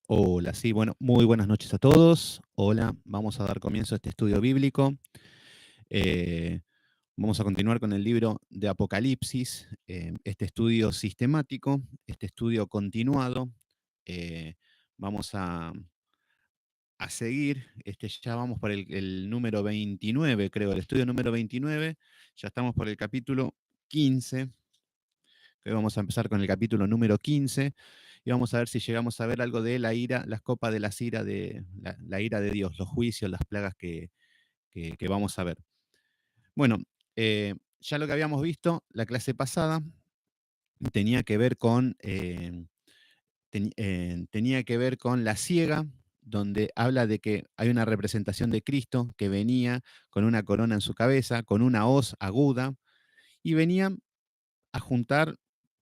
Hola, sí, bueno, muy buenas noches a todos. Hola, vamos a dar comienzo a este estudio bíblico. Eh, Vamos a continuar con el libro de Apocalipsis, este estudio sistemático, este estudio continuado. Eh, Vamos a seguir, ya vamos por el número 29, creo, el estudio número 29. Ya estamos por el capítulo 15. Hoy vamos a empezar con el capítulo número 15 y vamos a ver si llegamos a ver algo de la ira, las copas de la ira de Dios, los juicios, las plagas que vamos a ver. Bueno, ya lo que habíamos visto la clase pasada tenía que ver con, tenía que ver con la ciega, donde habla de que hay una representación de Cristo que venía con una corona en su cabeza, con una hoz aguda, y venía a juntar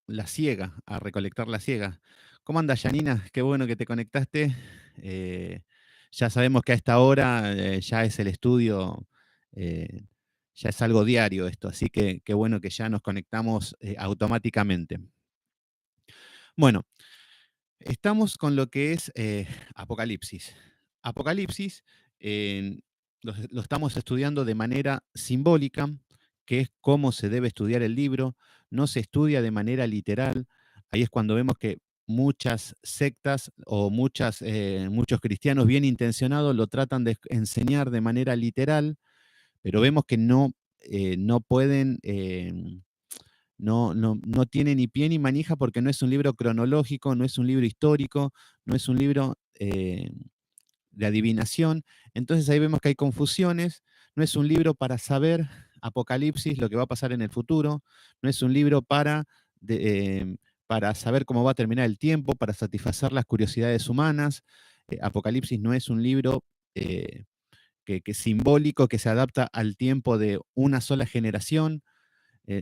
la siega, a recolectar la siega. ¿Cómo andas, Janina? Qué bueno que te conectaste. Eh, ya sabemos que a esta hora ya es el estudio, eh, ya es algo diario esto, así que qué bueno que ya nos conectamos automáticamente. Bueno, estamos con lo que es Apocalipsis. Apocalipsis lo estamos estudiando de manera simbólica, que es cómo se debe estudiar el libro. No se estudia de manera literal. Ahí es cuando vemos que muchas sectas o muchos cristianos bien intencionados lo tratan de enseñar de manera literal, pero vemos que no pueden, no tiene ni pie ni manija porque no es un libro cronológico, no es un libro histórico, no es un libro de adivinación. Entonces ahí vemos que hay confusiones. No es un libro para saber Apocalipsis, lo que va a pasar en el futuro. No es un libro para saber cómo va a terminar el tiempo, para satisfacer las curiosidades humanas. Apocalipsis no es un libro eh, que simbólico, que se adapta al tiempo de una sola generación.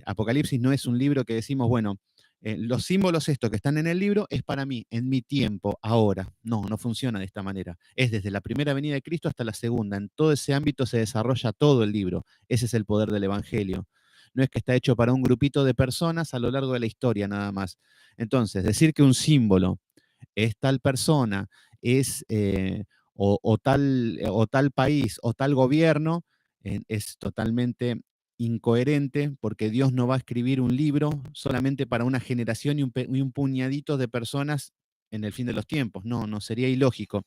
Apocalipsis no es un libro que decimos, bueno, los símbolos estos que están en el libro es para mí, en mi tiempo, ahora. No, no funciona de esta manera. Es desde la primera venida de Cristo hasta la segunda. En todo ese ámbito se desarrolla todo el libro. Ese es el poder del Evangelio. No es que está hecho para un grupito de personas a lo largo de la historia nada más. Entonces, decir que un símbolo es tal persona, es o tal país o tal gobierno, es totalmente incoherente porque Dios no va a escribir un libro solamente para una generación y un puñadito de personas en el fin de los tiempos. No, no sería ilógico.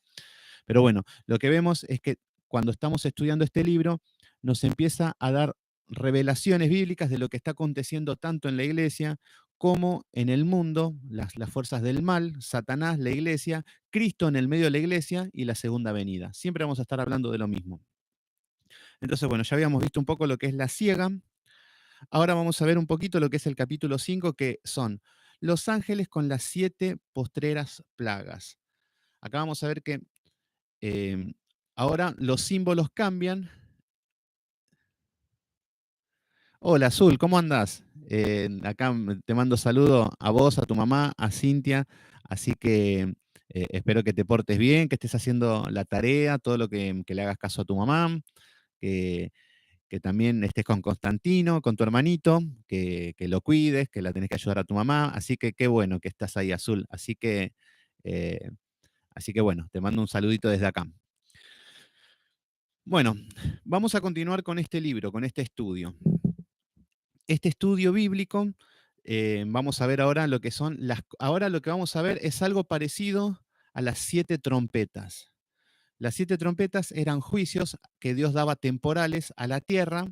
Pero bueno, lo que vemos es que cuando estamos estudiando este libro, nos empieza a dar revelaciones bíblicas de lo que está aconteciendo tanto en la iglesia como en el mundo, las fuerzas del mal, Satanás, la iglesia, Cristo en el medio de la iglesia y la segunda venida. Siempre vamos a estar hablando de lo mismo. Entonces, bueno, ya habíamos visto un poco lo que es la ciega. Ahora vamos a ver un poquito lo que es el capítulo 5, que son los ángeles con las 7 postreras plagas. Acá vamos a ver que eh, ahora los símbolos cambian. Hola, Azul, ¿cómo andás? Acá te mando saludo a vos, a tu mamá, a Cintia. Así que espero que te portes bien, que estés haciendo la tarea, todo lo que le hagas caso a tu mamá, que, que también estés con Constantino, con tu hermanito, que lo cuides, que la tenés que ayudar a tu mamá. Así que qué bueno que estás ahí, Azul. Eh, así que bueno, te mando un saludito desde acá. Bueno, vamos a continuar con este libro, con este estudio. Este estudio bíblico, vamos a ver ahora lo que son ahora lo que vamos a ver es algo parecido a las 7 trompetas. Las 7 trompetas eran juicios que Dios daba temporales a la tierra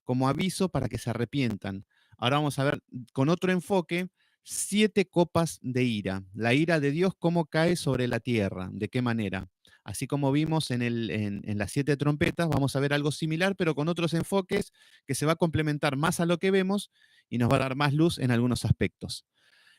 como aviso para que se arrepientan. Ahora vamos a ver con otro enfoque 7 copas de ira. La ira de Dios, cómo cae sobre la tierra, de qué manera. Así como vimos en las 7 trompetas, vamos a ver algo similar, pero con otros enfoques que se va a complementar más a lo que vemos y nos va a dar más luz en algunos aspectos.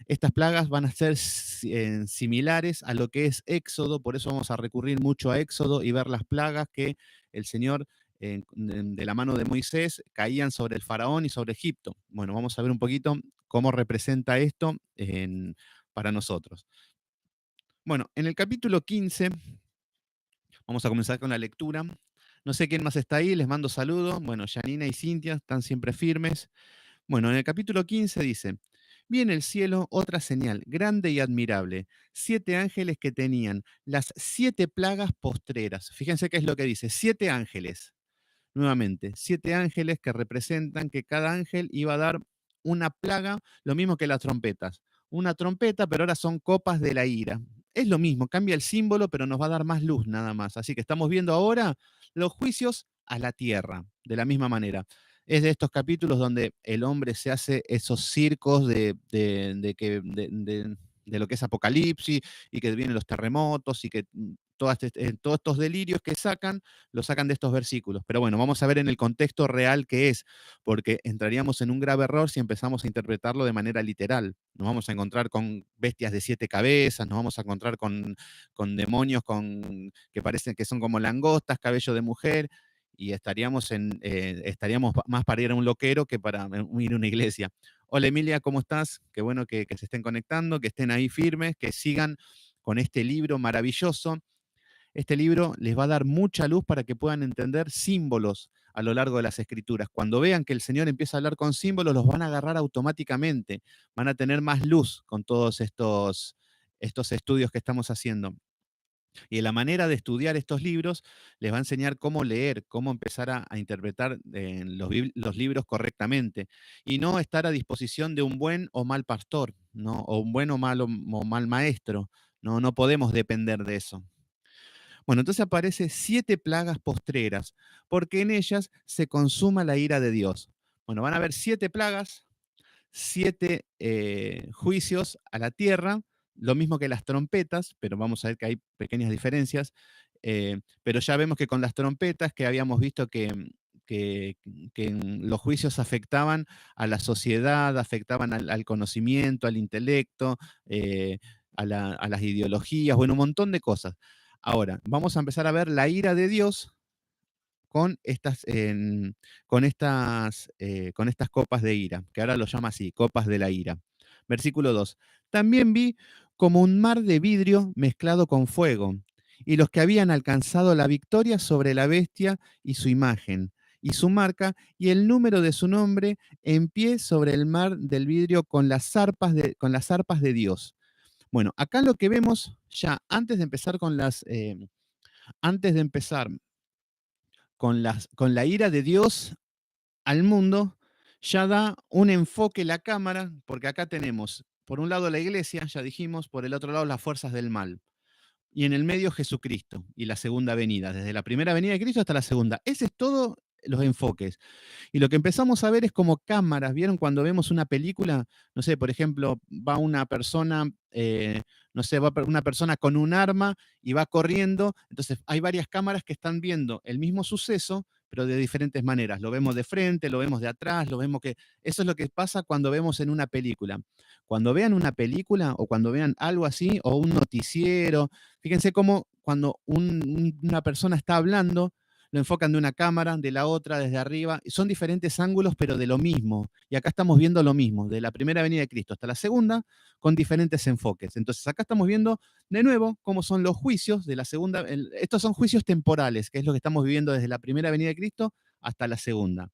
Estas plagas van a ser similares a lo que es Éxodo, por eso vamos a recurrir mucho a Éxodo y ver las plagas que el Señor, de la mano de Moisés, caían sobre el faraón y sobre Egipto. Bueno, vamos a ver un poquito cómo representa esto para nosotros. Bueno, en el capítulo 15, vamos a comenzar con la lectura. No sé quién más está ahí, les mando saludos. Bueno, Janina y Cintia están siempre firmes. Bueno, en el capítulo 15 dice, vi en el cielo otra señal, grande y admirable, 7 ángeles que tenían las 7 plagas postreras. Fíjense qué es lo que dice, 7 ángeles. Nuevamente, 7 ángeles que representan que cada ángel iba a dar una plaga, lo mismo que las trompetas. Una trompeta, pero ahora son copas de la ira. Es lo mismo, cambia el símbolo, pero nos va a dar más luz nada más. Así que estamos viendo ahora los juicios a la tierra, de la misma manera. Es de estos capítulos donde el hombre se hace esos circos de lo que es Apocalipsis y que vienen los terremotos y que todos estos delirios que sacan lo sacan de estos versículos. Pero bueno, vamos a ver en el contexto real que es, porque entraríamos en un grave error si empezamos a interpretarlo de manera literal. Nos vamos a encontrar con bestias de 7 cabezas, nos vamos a encontrar con demonios que parecen que son como langostas, cabello de mujer, y estaríamos más para ir a un loquero que para ir a una iglesia. Hola Emilia, ¿cómo estás? Qué bueno que se estén conectando, que estén ahí firmes, que sigan con este libro maravilloso. Este libro les va a dar mucha luz para que puedan entender símbolos a lo largo de las escrituras. Cuando vean que el Señor empieza a hablar con símbolos, los van a agarrar automáticamente. Van a tener más luz con todos estos estudios que estamos haciendo. Y la manera de estudiar estos libros les va a enseñar cómo leer, cómo empezar a interpretar los libros correctamente y no estar a disposición de un buen o mal pastor, ¿no? O un buen o mal maestro. No, no podemos depender de eso. Bueno, entonces aparece 7 plagas postreras, porque en ellas se consuma la ira de Dios. Bueno, van a haber 7 plagas, 7 juicios a la tierra, lo mismo que las trompetas, pero vamos a ver que hay pequeñas diferencias. Pero ya vemos que con las trompetas, que habíamos visto que, los juicios afectaban a la sociedad, afectaban al conocimiento, al intelecto, a las ideologías, bueno, un montón de cosas. Ahora, vamos a empezar a ver la ira de Dios con estas copas de ira, que ahora lo llama así, copas de la ira. Versículo 2. También vi como un mar de vidrio mezclado con fuego, y los que habían alcanzado la victoria sobre la bestia y su imagen, y su marca, y el número de su nombre, en pie sobre el mar del vidrio con las arpas de Dios. Bueno, acá lo que vemos ya antes de empezar antes de empezar con la ira de Dios al mundo, ya da un enfoque la cámara, porque acá tenemos, por un lado la iglesia, ya dijimos, por el otro lado las fuerzas del mal, y en el medio Jesucristo y la segunda venida, desde la primera venida de Cristo hasta la segunda. Ese es todo los enfoques. Y lo que empezamos a ver es como cámaras. ¿Vieron cuando vemos una película? No sé, por ejemplo, va una persona, no sé, va una persona con un arma y va corriendo. Entonces hay varias cámaras que están viendo el mismo suceso, pero de diferentes maneras. Lo vemos de frente, lo vemos de atrás, lo vemos que... Eso es lo que pasa cuando vemos en una película. Cuando vean una película o cuando vean algo así, o un noticiero, fíjense cómo cuando una persona está hablando, lo enfocan de una cámara, de la otra, desde arriba. Son diferentes ángulos, pero de lo mismo. Y acá estamos viendo lo mismo, de la primera venida de Cristo hasta la segunda, con diferentes enfoques. Entonces, acá estamos viendo de nuevo cómo son los juicios de la segunda. Estos son juicios temporales, que es lo que estamos viviendo desde la primera venida de Cristo hasta la segunda.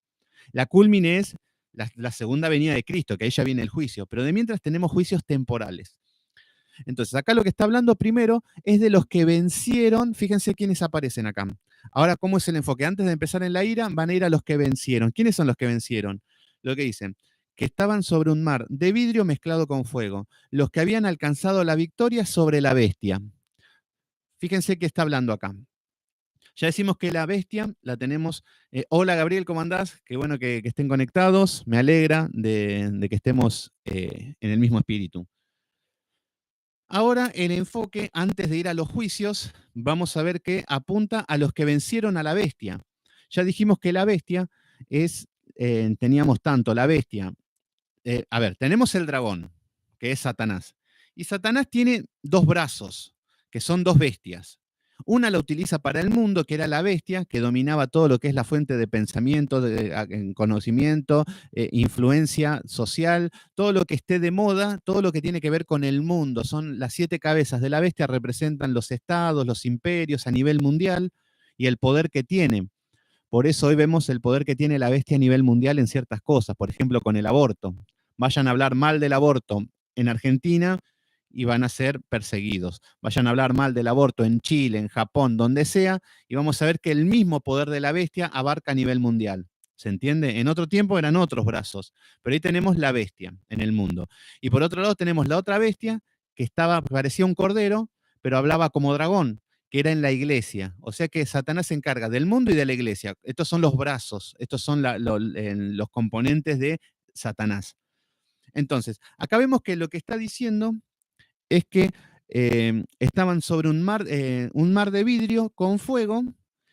La culmine es la segunda venida de Cristo, que ahí ya viene el juicio. Pero de mientras tenemos juicios temporales. Entonces, acá lo que está hablando primero es de los que vencieron. Fíjense quiénes aparecen acá. Ahora, ¿cómo es el enfoque? Antes de empezar en la ira, van a ir a los que vencieron. ¿Quiénes son los que vencieron? Lo que dicen, que estaban sobre un mar de vidrio mezclado con fuego, los que habían alcanzado la victoria sobre la bestia. Fíjense qué está hablando acá. Ya decimos que la bestia la tenemos. Hola Gabriel, ¿cómo andás? Qué bueno que estén conectados. Me alegra de que estemos en el mismo espíritu. Ahora el enfoque, antes de ir a los juicios, vamos a ver que apunta a los que vencieron a la bestia. Ya dijimos que la bestia teníamos tanto la bestia. A ver, tenemos el dragón, que es Satanás. Y Satanás tiene 2 brazos, que son 2 bestias. Una la utiliza para el mundo, que era la bestia, que dominaba todo lo que es la fuente de pensamiento, de conocimiento, influencia social, todo lo que esté de moda, todo lo que tiene que ver con el mundo. Son las 7 cabezas de la bestia, representan los estados, los imperios a nivel mundial y el poder que tiene. Por eso hoy vemos el poder que tiene la bestia a nivel mundial en ciertas cosas, por ejemplo, con el aborto. Vayan a hablar mal del aborto en Argentina y van a ser perseguidos. Vayan a hablar mal del aborto en Chile, en Japón, donde sea, y vamos a ver que el mismo poder de la bestia abarca a nivel mundial. ¿Se entiende? En otro tiempo eran otros brazos, pero ahí tenemos la bestia en el mundo. Y por otro lado tenemos la otra bestia que parecía un cordero, pero hablaba como dragón, que era en la iglesia. O sea que Satanás se encarga del mundo y de la iglesia. Estos son los brazos, estos son los componentes de Satanás. Entonces, acá vemos que lo que está diciendo es que estaban sobre un mar de vidrio con fuego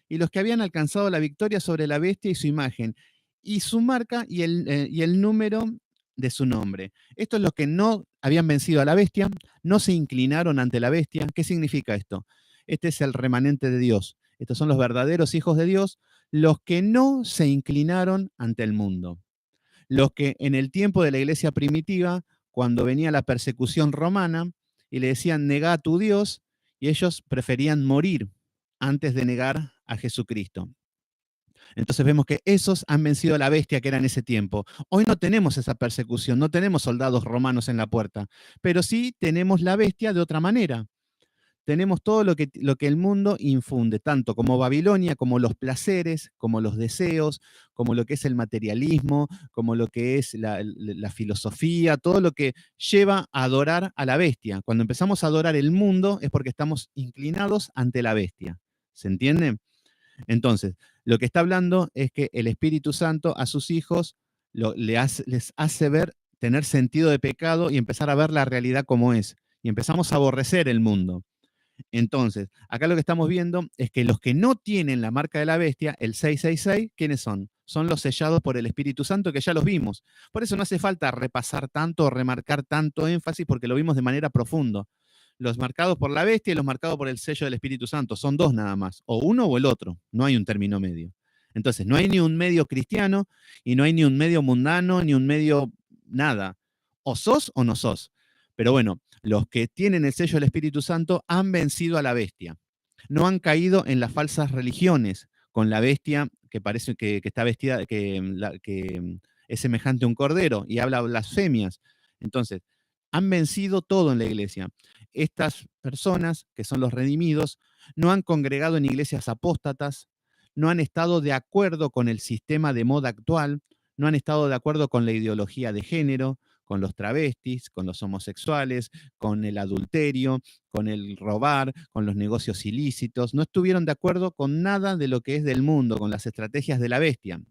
y los que habían alcanzado la victoria sobre la bestia y su imagen, y su marca y el número de su nombre. Estos los que no habían vencido a la bestia, no se inclinaron ante la bestia. ¿Qué significa esto? Este es el remanente de Dios. Estos son los verdaderos hijos de Dios, los que no se inclinaron ante el mundo. Los que en el tiempo de la iglesia primitiva, cuando venía la persecución romana y le decían, negá a tu Dios, y ellos preferían morir antes de negar a Jesucristo. Entonces vemos que esos han vencido a la bestia que era en ese tiempo. Hoy no tenemos esa persecución, no tenemos soldados romanos en la puerta, pero sí tenemos la bestia de otra manera. Tenemos todo lo que el mundo infunde, tanto como Babilonia, como los placeres, como los deseos, como lo que es el materialismo, como lo que es la filosofía, todo lo que lleva a adorar a la bestia. Cuando empezamos a adorar el mundo es porque estamos inclinados ante la bestia. ¿Se entiende? Entonces, lo que está hablando es que el Espíritu Santo a sus hijos les hace ver, tener sentido de pecado y empezar a ver la realidad como es. Y empezamos a aborrecer el mundo. Entonces, acá lo que estamos viendo es que los que no tienen la marca de la bestia, el 666, ¿quiénes son? Son los sellados por el Espíritu Santo, que ya los vimos. Por eso no hace falta repasar tanto o remarcar tanto énfasis, porque lo vimos de manera profunda. Los marcados por la bestia y los marcados por el sello del Espíritu Santo son dos nada más, o uno o el otro, no hay un término medio. Entonces, no hay ni un medio cristiano y no hay ni un medio mundano, ni un medio nada. O sos o no sos. Pero bueno, los que tienen el sello del Espíritu Santo han vencido a la bestia. No han caído en las falsas religiones con la bestia que parece que está vestida, que es semejante a un cordero y habla blasfemias. Entonces, han vencido todo en la iglesia. Estas personas, que son los redimidos, no han congregado en iglesias apóstatas, no han estado de acuerdo con el sistema de moda actual, no han estado de acuerdo con la ideología de género, con los travestis, con los homosexuales, con el adulterio, con el robar, con los negocios ilícitos. No estuvieron de acuerdo con nada de lo que es del mundo, con las estrategias de la bestia.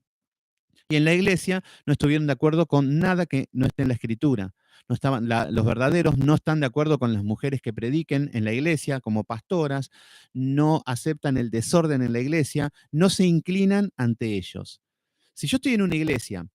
Y en la iglesia no estuvieron de acuerdo con nada que no esté en la escritura. No estaban, los verdaderos no están de acuerdo con las mujeres que prediquen en la iglesia como pastoras, no aceptan el desorden en la iglesia, no se inclinan ante ellos. Si yo estoy en una iglesia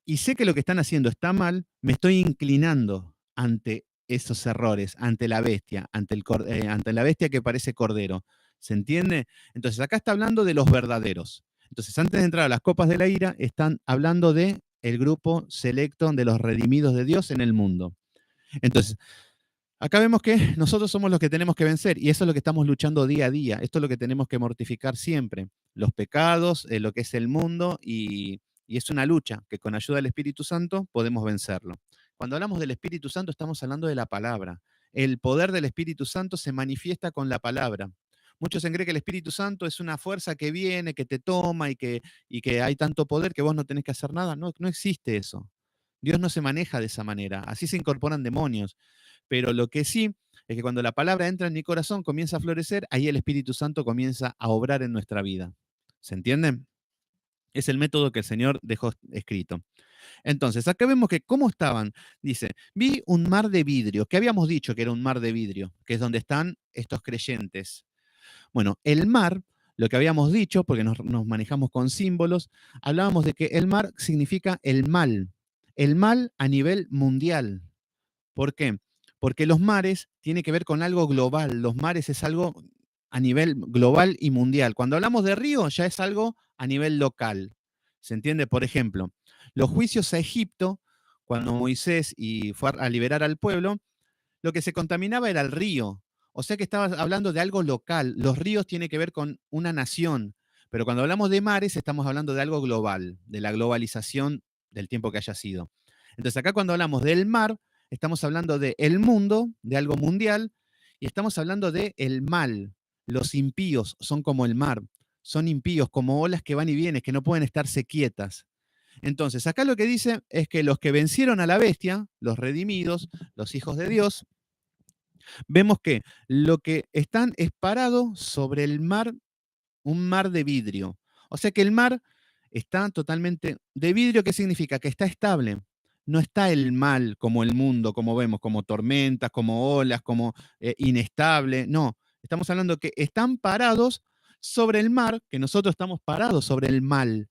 y sé que lo que están haciendo está mal, me estoy inclinando ante esos errores, ante la bestia, ante la bestia que parece cordero. ¿Se entiende? Entonces, acá está hablando de los verdaderos. Entonces, antes de entrar a las copas de la ira, están hablando de el grupo selecto de los redimidos de Dios en el mundo. Entonces, acá vemos que nosotros somos los que tenemos que vencer y eso es lo que estamos luchando día a día. Esto es lo que tenemos que mortificar siempre. Los pecados, lo que es el mundo y es una lucha que con ayuda del Espíritu Santo podemos vencerlo. Cuando hablamos del Espíritu Santo estamos hablando de la palabra. El poder del Espíritu Santo se manifiesta con la palabra. Muchos se creen que el Espíritu Santo es una fuerza que viene, que te toma y que hay tanto poder que vos no tenés que hacer nada. No, no existe eso. Dios no se maneja de esa manera. Así se incorporan demonios. Pero lo que sí es que cuando la palabra entra en mi corazón, comienza a florecer, ahí el Espíritu Santo comienza a obrar en nuestra vida. ¿Se entiende? Es el método que el Señor dejó escrito. Entonces, acá vemos que cómo estaban. Dice, vi un mar de vidrio, que habíamos dicho que era un mar de vidrio, que es donde están estos creyentes. Bueno, el mar, lo que habíamos dicho, porque nos manejamos con símbolos, hablábamos de que el mar significa el mal a nivel mundial. ¿Por qué? Porque los mares tienen que ver con algo global. Los mares es algo a nivel global y mundial. Cuando hablamos de río, ya es algo a nivel local. ¿Se entiende? Por ejemplo, los juicios a Egipto, cuando Moisés fue a liberar al pueblo, lo que se contaminaba era el río. O sea que estaba hablando de algo local. Los ríos tienen que ver con una nación. Pero cuando hablamos de mares, estamos hablando de algo global, de la globalización del tiempo que haya sido. Entonces acá cuando hablamos del mar, estamos hablando del mundo, de algo mundial, y estamos hablando del mal. Los impíos son como el mar, son impíos, como olas que van y vienen, que no pueden estarse quietas. Entonces, acá lo que dice es que los que vencieron a la bestia, los redimidos, los hijos de Dios, vemos que lo que están es parado sobre el mar, un mar de vidrio. O sea que el mar está totalmente de vidrio. ¿Qué significa? Que está estable. No está el mal como el mundo, como vemos, como tormentas, como olas, como inestable. No, estamos hablando que están parados sobre el mar, que nosotros estamos parados sobre el mal,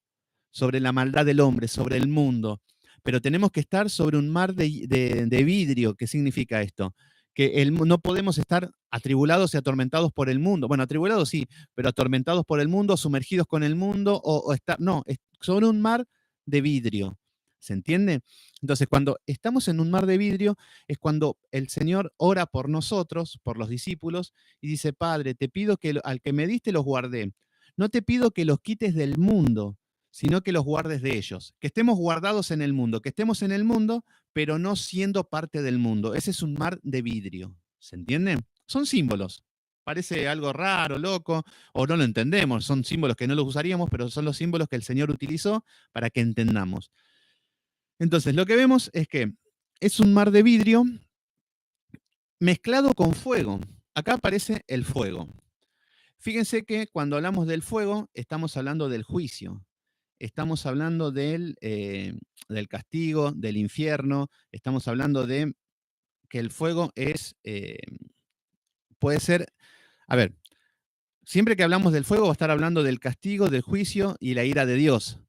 sobre la maldad del hombre, sobre el mundo. Pero tenemos que estar sobre un mar de vidrio. ¿Qué significa esto? Que no podemos estar atribulados y atormentados por el mundo. Bueno, atribulados sí, pero atormentados por el mundo, sumergidos con el mundo, o estar, no, sobre un mar de vidrio. ¿Se entiende? Entonces, cuando estamos en un mar de vidrio, es cuando el Señor ora por nosotros, por los discípulos, y dice, Padre, te pido que al que me diste los guardé. No te pido que los quites del mundo, sino que los guardes de ellos. Que estemos guardados en el mundo, que estemos en el mundo, pero no siendo parte del mundo. Ese es un mar de vidrio. ¿Se entiende? Son símbolos. Parece algo raro, loco, o no lo entendemos. Son símbolos que no los usaríamos, pero son los símbolos que el Señor utilizó para que entendamos. Entonces, lo que vemos es que es un mar de vidrio mezclado con fuego. Acá aparece el fuego. Fíjense que cuando hablamos del fuego, estamos hablando del juicio. Estamos hablando del castigo, del infierno. Estamos hablando de que el fuego puede ser, a ver, siempre que hablamos del fuego va a estar hablando del castigo, del juicio y la ira de Dios.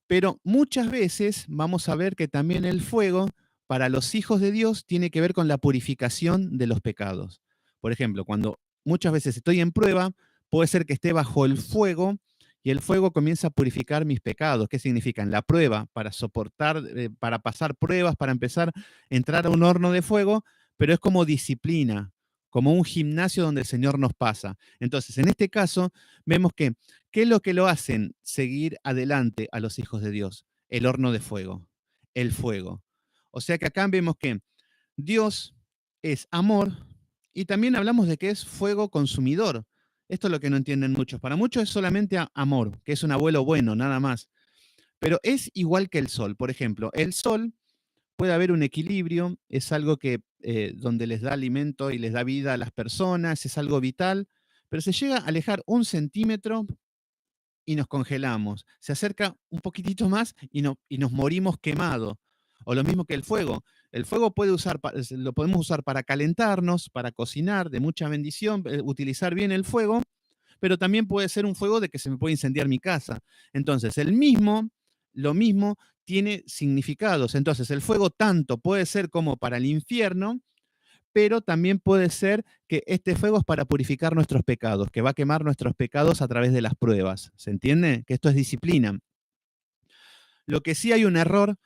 Pero muchas veces vamos a ver que también el fuego para los hijos de Dios tiene que ver con la purificación de los pecados. Por ejemplo, cuando muchas veces estoy en prueba, puede ser que esté bajo el fuego y el fuego comienza a purificar mis pecados. ¿Qué significan? La prueba para soportar, para pasar pruebas, para empezar a entrar a un horno de fuego, pero es como disciplina, como un gimnasio donde el Señor nos pasa. Entonces, en este caso, vemos que ¿qué es lo que lo hacen seguir adelante a los hijos de Dios? El horno de fuego, el fuego. O sea que acá vemos que Dios es amor y también hablamos de que es fuego consumidor. Esto es lo que no entienden muchos. Para muchos es solamente amor, que es un abuelo bueno, nada más. Pero es igual que el sol. Por ejemplo, el sol puede haber un equilibrio, es algo que donde les da alimento y les da vida a las personas, es algo vital, pero se llega a alejar 1 centímetro y nos congelamos. Se acerca un poquitito más y, no, y nos morimos quemados. O lo mismo que el fuego. El fuego lo podemos usar para calentarnos, para cocinar, de mucha bendición, utilizar bien el fuego, pero también puede ser un fuego de que se me puede incendiar mi casa. Entonces, lo mismo tiene significados. Entonces, el fuego tanto puede ser como para el infierno, pero también puede ser que este fuego es para purificar nuestros pecados, que va a quemar nuestros pecados a través de las pruebas. ¿Se entiende? Que esto es disciplina. Lo que sí hay un error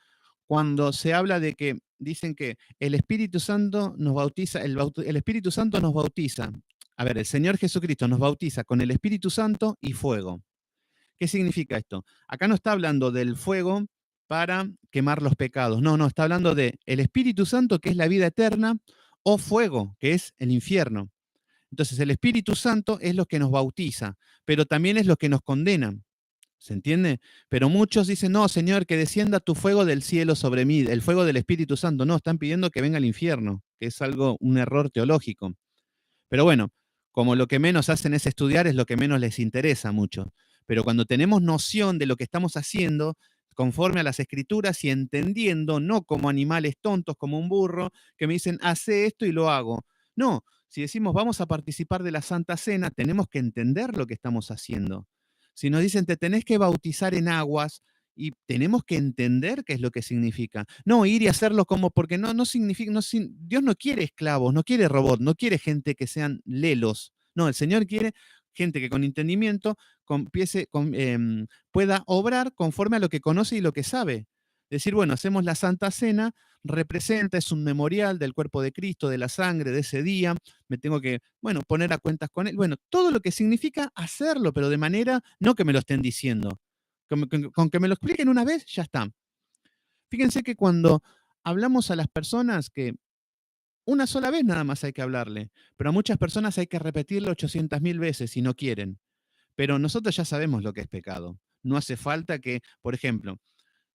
cuando se habla de que dicen que el Espíritu Santo nos bautiza, el Espíritu Santo nos bautiza. A ver, el Señor Jesucristo nos bautiza con el Espíritu Santo y fuego. ¿Qué significa esto? Acá no está hablando del fuego para quemar los pecados. No, no, está hablando de el Espíritu Santo, que es la vida eterna, o fuego, que es el infierno. Entonces, el Espíritu Santo es lo que nos bautiza, pero también es lo que nos condena. ¿Se entiende? Pero muchos dicen, no, Señor, que descienda tu fuego del cielo sobre mí, el fuego del Espíritu Santo. No, están pidiendo que venga el infierno, que es un error teológico. Pero bueno, como lo que menos hacen es estudiar, es lo que menos les interesa mucho. Pero cuando tenemos noción de lo que estamos haciendo, conforme a las escrituras y entendiendo, no como animales tontos, como un burro, que me dicen, hace esto y lo hago. No, si decimos vamos a participar de la Santa Cena, tenemos que entender lo que estamos haciendo. Si nos dicen, te tenés que bautizar en aguas, y tenemos que entender qué es lo que significa. No ir y hacerlo como, porque no significa, Dios no quiere esclavos, no quiere robots, no quiere gente que sean lelos. No, el Señor quiere gente que con entendimiento pueda obrar conforme a lo que conoce y lo que sabe. Decir, bueno, hacemos la Santa Cena, representa, es un memorial del cuerpo de Cristo, de la sangre, de ese día, me tengo que, bueno, poner a cuentas con Él. Bueno, todo lo que significa hacerlo, pero de manera, no que me lo estén diciendo. Con que me lo expliquen una vez, ya está. Fíjense que cuando hablamos a las personas que una sola vez nada más hay que hablarle, pero a muchas personas hay que repetirlo 800.000 veces si no quieren. Pero nosotros ya sabemos lo que es pecado. No hace falta que, por ejemplo,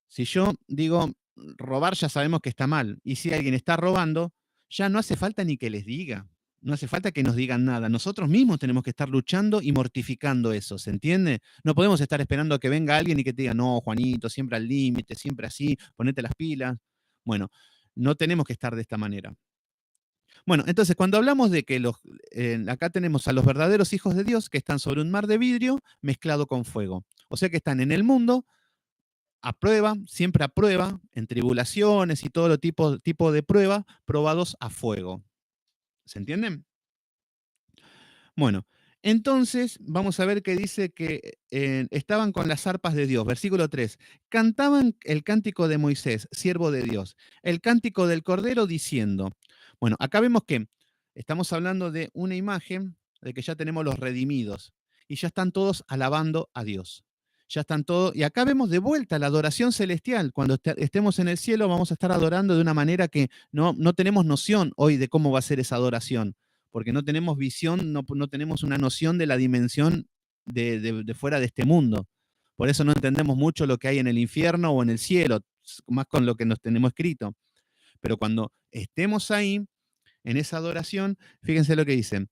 si yo digo robar, ya sabemos que está mal. Y si alguien está robando, ya no hace falta ni que les diga. No hace falta que nos digan nada. Nosotros mismos tenemos que estar luchando y mortificando eso, ¿se entiende? No podemos estar esperando a que venga alguien y que te diga, no, Juanito, siempre al límite, siempre así, ponete las pilas. Bueno, no tenemos que estar de esta manera. Bueno, entonces cuando hablamos de que acá tenemos a los verdaderos hijos de Dios que están sobre un mar de vidrio mezclado con fuego. O sea que están en el mundo a prueba, siempre a prueba, en tribulaciones y todo lo tipo de prueba, probados a fuego. ¿Se entienden? Bueno, entonces vamos a ver que dice que estaban con las arpas de Dios. Versículo 3. Cantaban el cántico de Moisés, siervo de Dios, el cántico del Cordero diciendo. Bueno, acá vemos que estamos hablando de una imagen de que ya tenemos los redimidos y ya están todos alabando a Dios. Ya están todos, y acá vemos de vuelta la adoración celestial. Cuando estemos en el cielo vamos a estar adorando de una manera que no tenemos noción hoy de cómo va a ser esa adoración porque no tenemos visión, no tenemos una noción de la dimensión de fuera de este mundo. Por eso no entendemos mucho lo que hay en el infierno o en el cielo, más con lo que nos tenemos escrito. Pero cuando estemos ahí, en esa adoración, fíjense lo que dicen.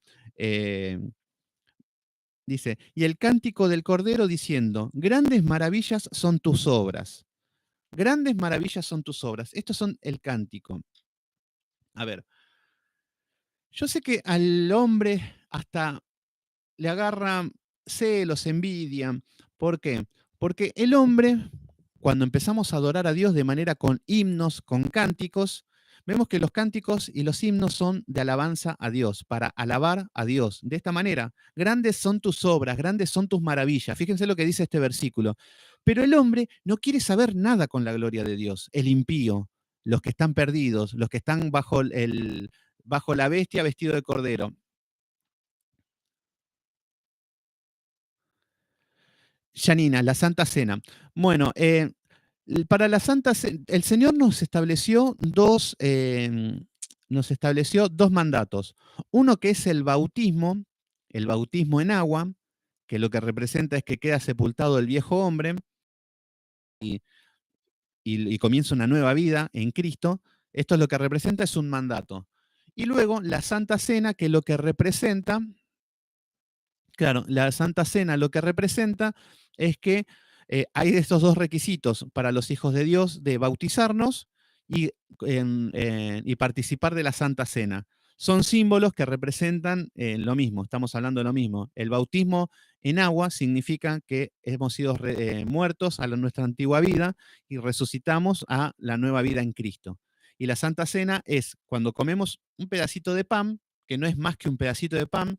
Dice, y el cántico del Cordero diciendo, grandes maravillas son tus obras. Grandes maravillas son tus obras. Estos son el cántico. A ver, yo sé que al hombre hasta le agarra celos, envidia. ¿Por qué? Porque el hombre, cuando empezamos a adorar a Dios de manera con himnos, con cánticos, vemos que los cánticos y los himnos son de alabanza a Dios, para alabar a Dios. De esta manera, grandes son tus obras, grandes son tus maravillas. Fíjense lo que dice este versículo. Pero el hombre no quiere saber nada con la gloria de Dios, el impío, los que están perdidos, los que están bajo la bestia vestido de cordero. Janina, la Santa Cena. Bueno, para la Santa Cena, el Señor nos estableció dos mandatos. Uno que es el bautismo en agua, que lo que representa es que queda sepultado el viejo hombre y, y comienza una nueva vida en Cristo. Esto es lo que representa, es un mandato. Y luego la Santa Cena, que lo que representa, claro, la Santa Cena lo que representa es que hay estos dos requisitos para los hijos de Dios de bautizarnos y, y participar de la Santa Cena. Son símbolos que representan lo mismo, estamos hablando de lo mismo. El bautismo en agua significa que hemos sido muertos a nuestra antigua vida y resucitamos a la nueva vida en Cristo. Y la Santa Cena es cuando comemos un pedacito de pan, que no es más que un pedacito de pan,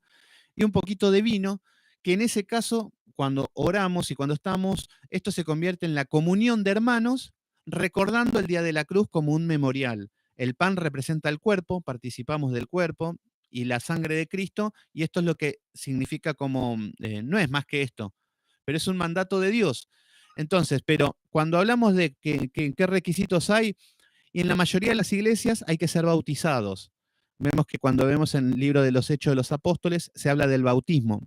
y un poquito de vino, que en ese caso, cuando oramos y cuando estamos, esto se convierte en la comunión de hermanos, recordando el día de la cruz como un memorial. El pan representa el cuerpo, participamos del cuerpo y la sangre de Cristo, y esto es lo que significa como, no es más que esto, pero es un mandato de Dios. Entonces, pero cuando hablamos de qué requisitos hay, y en la mayoría de las iglesias hay que ser bautizados. Vemos que cuando vemos en el libro de los Hechos de los Apóstoles se habla del bautismo.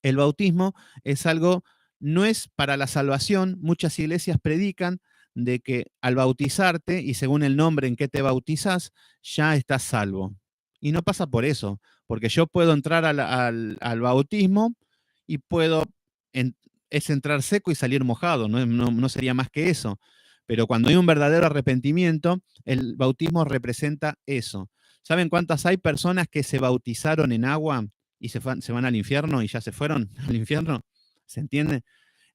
El bautismo es algo, no es para la salvación. Muchas iglesias predican de que al bautizarte y según el nombre en que te bautizas, ya estás salvo. Y no pasa por eso, porque yo puedo entrar al bautismo y puedo, es entrar seco y salir mojado, no sería más que eso. Pero cuando hay un verdadero arrepentimiento, el bautismo representa eso. ¿Saben cuántas hay personas que se bautizaron en agua y se van al infierno y ya se fueron al infierno? ¿Se entiende?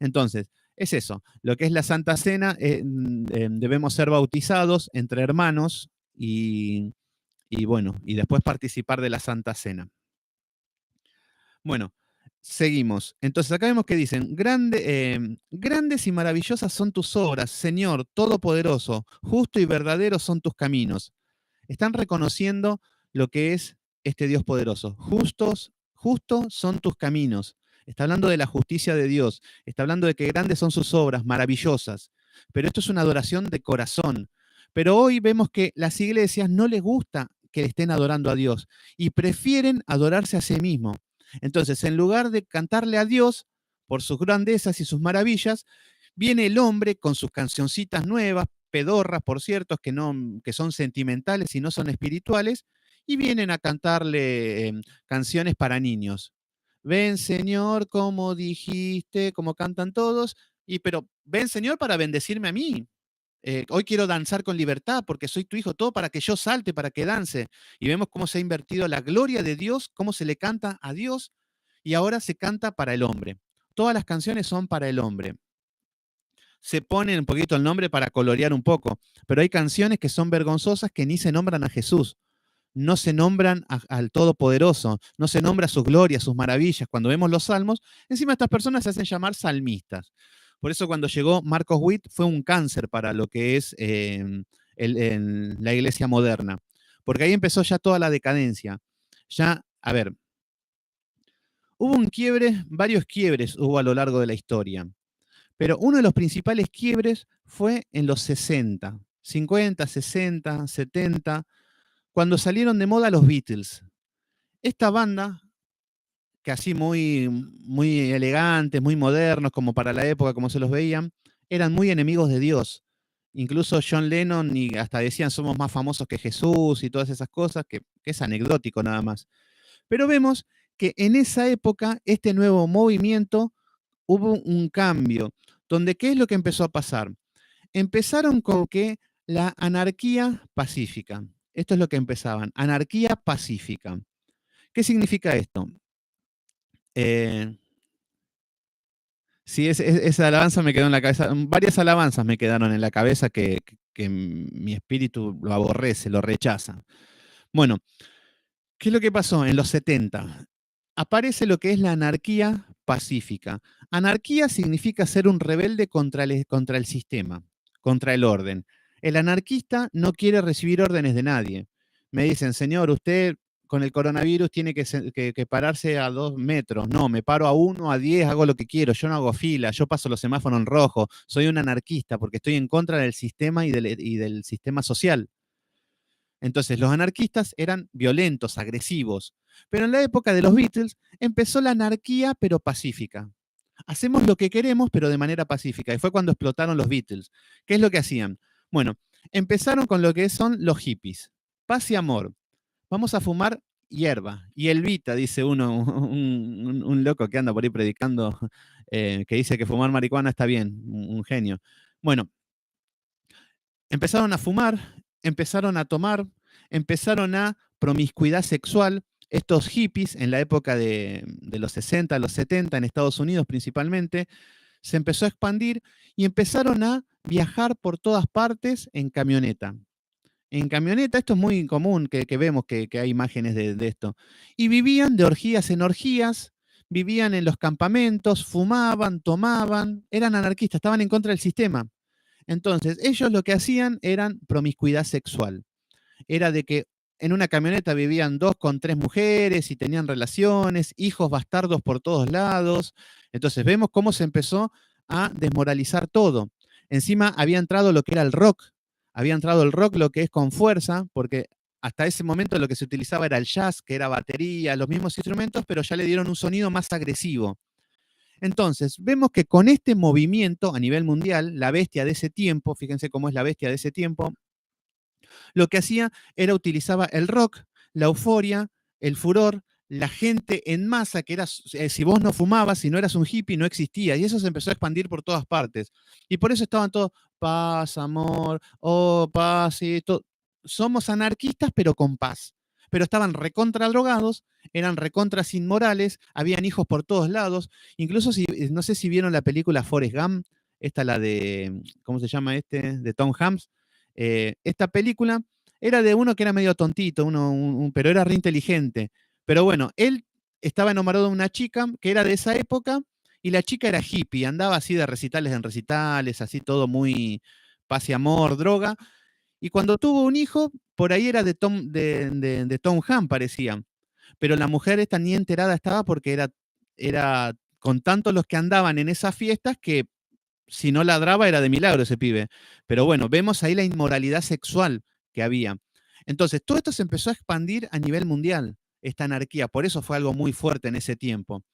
Entonces, es eso. Lo que es la Santa Cena, debemos ser bautizados entre hermanos y bueno, y después participar de la Santa Cena. Bueno, seguimos. Entonces acá vemos que dicen, grandes y maravillosas son tus obras, Señor Todopoderoso, justo y verdadero son tus caminos. Están reconociendo lo que es este Dios poderoso. Justos son tus caminos. Está hablando de la justicia de Dios. Está hablando de que grandes son sus obras, maravillosas. Pero esto es una adoración de corazón. Pero hoy vemos que las iglesias no les gusta que estén adorando a Dios y prefieren adorarse a sí mismos. Entonces, en lugar de cantarle a Dios por sus grandezas y sus maravillas, viene el hombre con sus cancioncitas nuevas, pedorras, por cierto, que son sentimentales y no son espirituales, y vienen a cantarle canciones para niños. Ven, Señor, como dijiste, como cantan todos, pero ven, Señor, para bendecirme a mí. Hoy quiero danzar con libertad porque soy tu hijo, todo para que yo salte, para que dance. Y vemos cómo se ha invertido la gloria de Dios, cómo se le canta a Dios y ahora se canta para el hombre. Todas las canciones son para el hombre. Se pone un poquito el nombre para colorear un poco, pero hay canciones que son vergonzosas que ni se nombran a Jesús, no se nombran al Todopoderoso, no se nombra sus glorias, sus maravillas. Cuando vemos los salmos, encima estas personas se hacen llamar salmistas. Por eso cuando llegó Marcos Witt fue un cáncer para lo que es la iglesia moderna, porque ahí empezó ya toda la decadencia. Ya, a ver, hubo un quiebre, varios quiebres hubo a lo largo de la historia. Pero uno de los principales quiebres fue en los 60, 50, 60, 70, cuando salieron de moda los Beatles. Esta banda, que así muy elegantes, muy modernos, como para la época, como se los veían, eran muy enemigos de Dios. Incluso John Lennon y hasta decían somos más famosos que Jesús y todas esas cosas, que es anecdótico nada más. Pero vemos que en esa época, este nuevo movimiento, hubo un cambio, donde ¿qué es lo que empezó a pasar? Empezaron con que la anarquía pacífica. Esto es lo que empezaban, anarquía pacífica. ¿Qué significa esto? Eh, sí, esa alabanza me quedó en la cabeza, varias alabanzas me quedaron en la cabeza que mi espíritu lo aborrece, lo rechaza. Bueno, ¿qué es lo que pasó en los 70? Aparece lo que es la anarquía pacífica. Anarquía significa ser un rebelde contra el sistema, contra el orden. El anarquista no quiere recibir órdenes de nadie. Me dicen, señor, usted con el coronavirus tiene que pararse a 2 metros. No, me paro a 1, a 10, hago lo que quiero. Yo no hago fila, yo paso los semáforos en rojo. Soy un anarquista porque estoy en contra del sistema y del sistema social. Entonces, los anarquistas eran violentos, agresivos. Pero en la época de los Beatles empezó la anarquía, pero pacífica. Hacemos lo que queremos, pero de manera pacífica. Y fue cuando explotaron los Beatles. ¿Qué es lo que hacían? Bueno, empezaron con lo que son los hippies. Paz y amor. Vamos a fumar hierba. Y Elvita, dice uno, un loco que anda por ahí predicando, que dice que fumar marihuana está bien, un genio. Bueno, empezaron a fumar, empezaron a tomar, empezaron a promiscuidad sexual. Estos hippies, en la época de los 60, los 70, en Estados Unidos principalmente, se empezó a expandir y empezaron a viajar por todas partes en camioneta. En camioneta, esto es muy común que vemos que hay imágenes de esto. Y vivían de orgías en orgías, vivían en los campamentos, fumaban, tomaban, eran anarquistas, estaban en contra del sistema. Entonces, ellos lo que hacían eran promiscuidad sexual. Era de que en una camioneta vivían 2 con 3 mujeres y tenían relaciones, hijos bastardos por todos lados. Entonces, vemos cómo se empezó a desmoralizar todo. Encima había entrado lo que era el rock. Había entrado el rock, lo que es con fuerza, porque hasta ese momento lo que se utilizaba era el jazz, que era batería, los mismos instrumentos, pero ya le dieron un sonido más agresivo. Entonces, vemos que con este movimiento a nivel mundial, la bestia de ese tiempo, fíjense cómo es la bestia de ese tiempo, lo que hacía era utilizaba el rock, la euforia, el furor, la gente en masa, que era, si vos no fumabas, si no eras un hippie, no existía. Y eso se empezó a expandir por todas partes. Y por eso estaban todos, paz, amor, oh, paz, y todo. Somos anarquistas, pero con paz. Pero estaban recontra drogados, eran recontra inmorales, habían hijos por todos lados. Incluso si, no sé si vieron la película Forrest Gump, esta la de, ¿cómo se llama este? De Tom Hanks. Esta película era de uno que era medio tontito, pero era re inteligente. Pero bueno, él estaba enamorado de una chica que era de esa época y la chica era hippie, andaba así de recitales en recitales, así todo muy paz y amor, droga. Y cuando tuvo un hijo, por ahí era de Tom Hanks, parecía. Pero la mujer esta ni enterada estaba porque era con tantos los que andaban en esas fiestas que si no ladraba era de milagro ese pibe. Pero bueno, vemos ahí la inmoralidad sexual que había. Entonces, todo esto se empezó a expandir a nivel mundial, esta anarquía. Por eso fue algo muy fuerte en ese tiempo.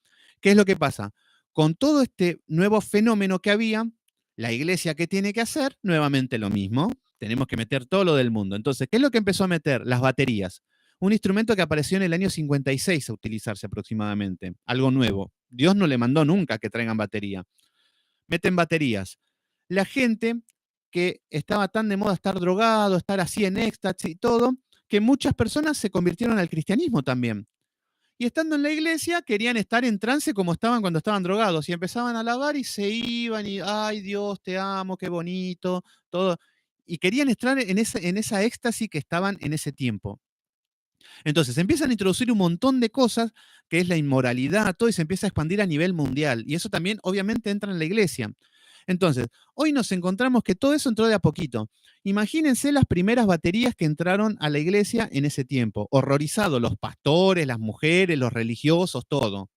¿Qué es lo que pasa? Con todo este nuevo fenómeno que había, la iglesia, ¿qué tiene que hacer? Nuevamente lo mismo. Tenemos que meter todo lo del mundo. Entonces, ¿qué es lo que empezó a meter? Las baterías. Un instrumento que apareció en el año 56 a utilizarse aproximadamente. Algo nuevo. Dios no le mandó nunca que traigan batería. Meten baterías. La gente que estaba tan de moda estar drogado, estar así en éxtasis y todo, que muchas personas se convirtieron al cristianismo también. Y estando en la iglesia, querían estar en trance como estaban cuando estaban drogados. Y empezaban a alabar y se iban y, ay Dios, te amo, qué bonito, todo. Y querían estar en esa éxtasis que estaban en ese tiempo. Entonces empiezan a introducir un montón de cosas, que es la inmoralidad, todo, y se empieza a expandir a nivel mundial. Y eso también obviamente entra en la iglesia. Entonces, hoy nos encontramos que todo eso entró de a poquito. Imagínense las primeras baterías que entraron a la iglesia en ese tiempo. Horrorizados los pastores, las mujeres, los religiosos, todo.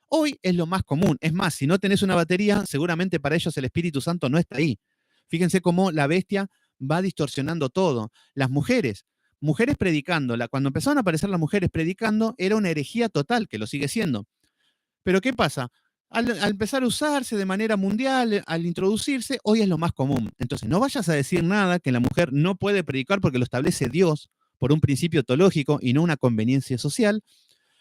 Hoy es lo más común. Es más, si no tenés una batería, seguramente para ellos el Espíritu Santo no está ahí. Fíjense cómo la bestia va distorsionando todo. Las mujeres predicando. Cuando empezaron a aparecer las mujeres predicando, era una herejía total, que lo sigue siendo. Pero ¿qué pasa? Al empezar a usarse de manera mundial, al introducirse, hoy es lo más común. Entonces, no vayas a decir nada que la mujer no puede predicar porque lo establece Dios por un principio teológico y no una conveniencia social.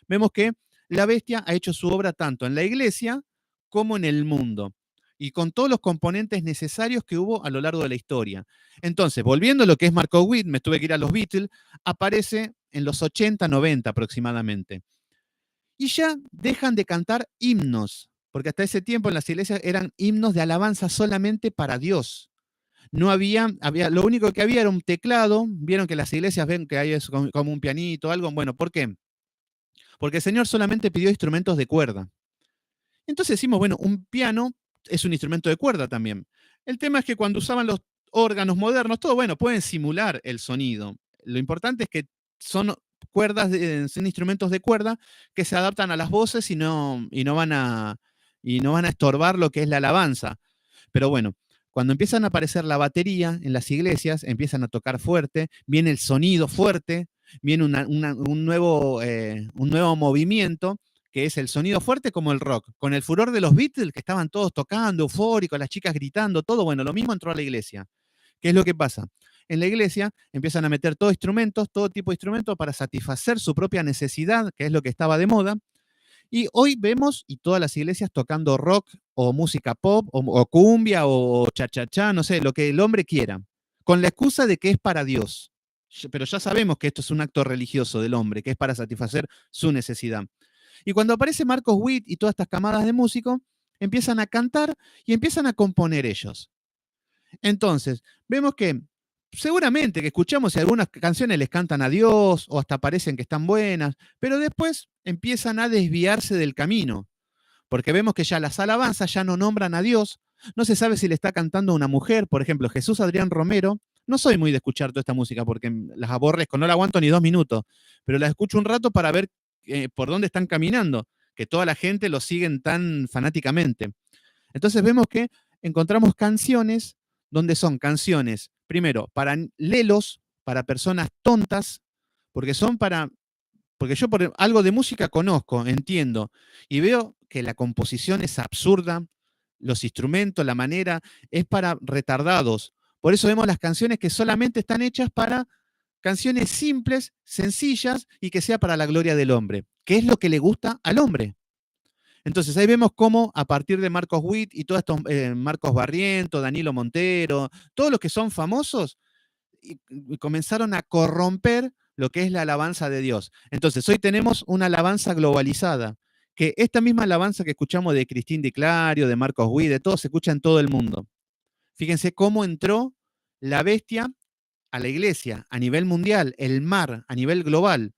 Vemos que la bestia ha hecho su obra tanto en la iglesia como en el mundo, y con todos los componentes necesarios que hubo a lo largo de la historia. Entonces, volviendo a lo que es Marco Witt, me tuve que ir a los Beatles, aparece en los 80, 90 aproximadamente. Y ya dejan de cantar himnos, porque hasta ese tiempo en las iglesias eran himnos de alabanza solamente para Dios. No había, lo único que había era un teclado. Vieron que las iglesias ven que hay eso como un pianito, algo. Bueno, ¿por qué? Porque el Señor solamente pidió instrumentos de cuerda. Entonces decimos, bueno, un piano es un instrumento de cuerda también. El tema es que cuando usaban los órganos modernos, todo, bueno, pueden simular el sonido. Lo importante es que son son instrumentos de cuerda que se adaptan a las voces y no van a estorbar lo que es la alabanza. Pero bueno, cuando empiezan a aparecer la batería en las iglesias, empiezan a tocar fuerte, viene el sonido fuerte, viene un nuevo movimiento, que es el sonido fuerte como el rock. Con el furor de los Beatles, que estaban todos tocando, eufóricos, las chicas gritando, todo, bueno, lo mismo entró a la iglesia. ¿Qué es lo que pasa? En la iglesia empiezan a meter todo instrumentos, todo tipo de instrumentos para satisfacer su propia necesidad, que es lo que estaba de moda. Y hoy vemos y todas las iglesias tocando rock o música pop o cumbia o cha-cha-cha, no sé, lo que el hombre quiera, con la excusa de que es para Dios. Pero ya sabemos que esto es un acto religioso del hombre, que es para satisfacer su necesidad. Y cuando aparece Marcos Witt y todas estas camadas de músicos, empiezan a cantar y empiezan a componer ellos. Entonces, vemos que seguramente que escuchamos si algunas canciones les cantan a Dios o hasta parecen que están buenas, pero después empiezan a desviarse del camino, porque vemos que ya las alabanzas ya no nombran a Dios, no se sabe si le está cantando a una mujer, por ejemplo, Jesús Adrián Romero. No soy muy de escuchar toda esta música porque las aborrezco, no la aguanto ni 2 minutos, pero la escucho un rato para ver por dónde están caminando, que toda la gente lo siguen tan fanáticamente. Entonces vemos que encontramos canciones donde son canciones, primero, para lelos, para personas tontas, porque son porque yo por algo de música conozco, entiendo, y veo que la composición es absurda, los instrumentos, la manera, es para retardados. Por eso vemos las canciones que solamente están hechas para canciones simples, sencillas y que sea para la gloria del hombre, que es lo que le gusta al hombre. Entonces ahí vemos cómo a partir de Marcos Witt y todos estos, Marcos Barriento, Danilo Montero, todos los que son famosos, y comenzaron a corromper lo que es la alabanza de Dios. Entonces hoy tenemos una alabanza globalizada, que esta misma alabanza que escuchamos de Cristín Di Clario, de Marcos Witt, de todos, se escucha en todo el mundo. Fíjense cómo entró la bestia a la iglesia a nivel mundial, el mar a nivel global.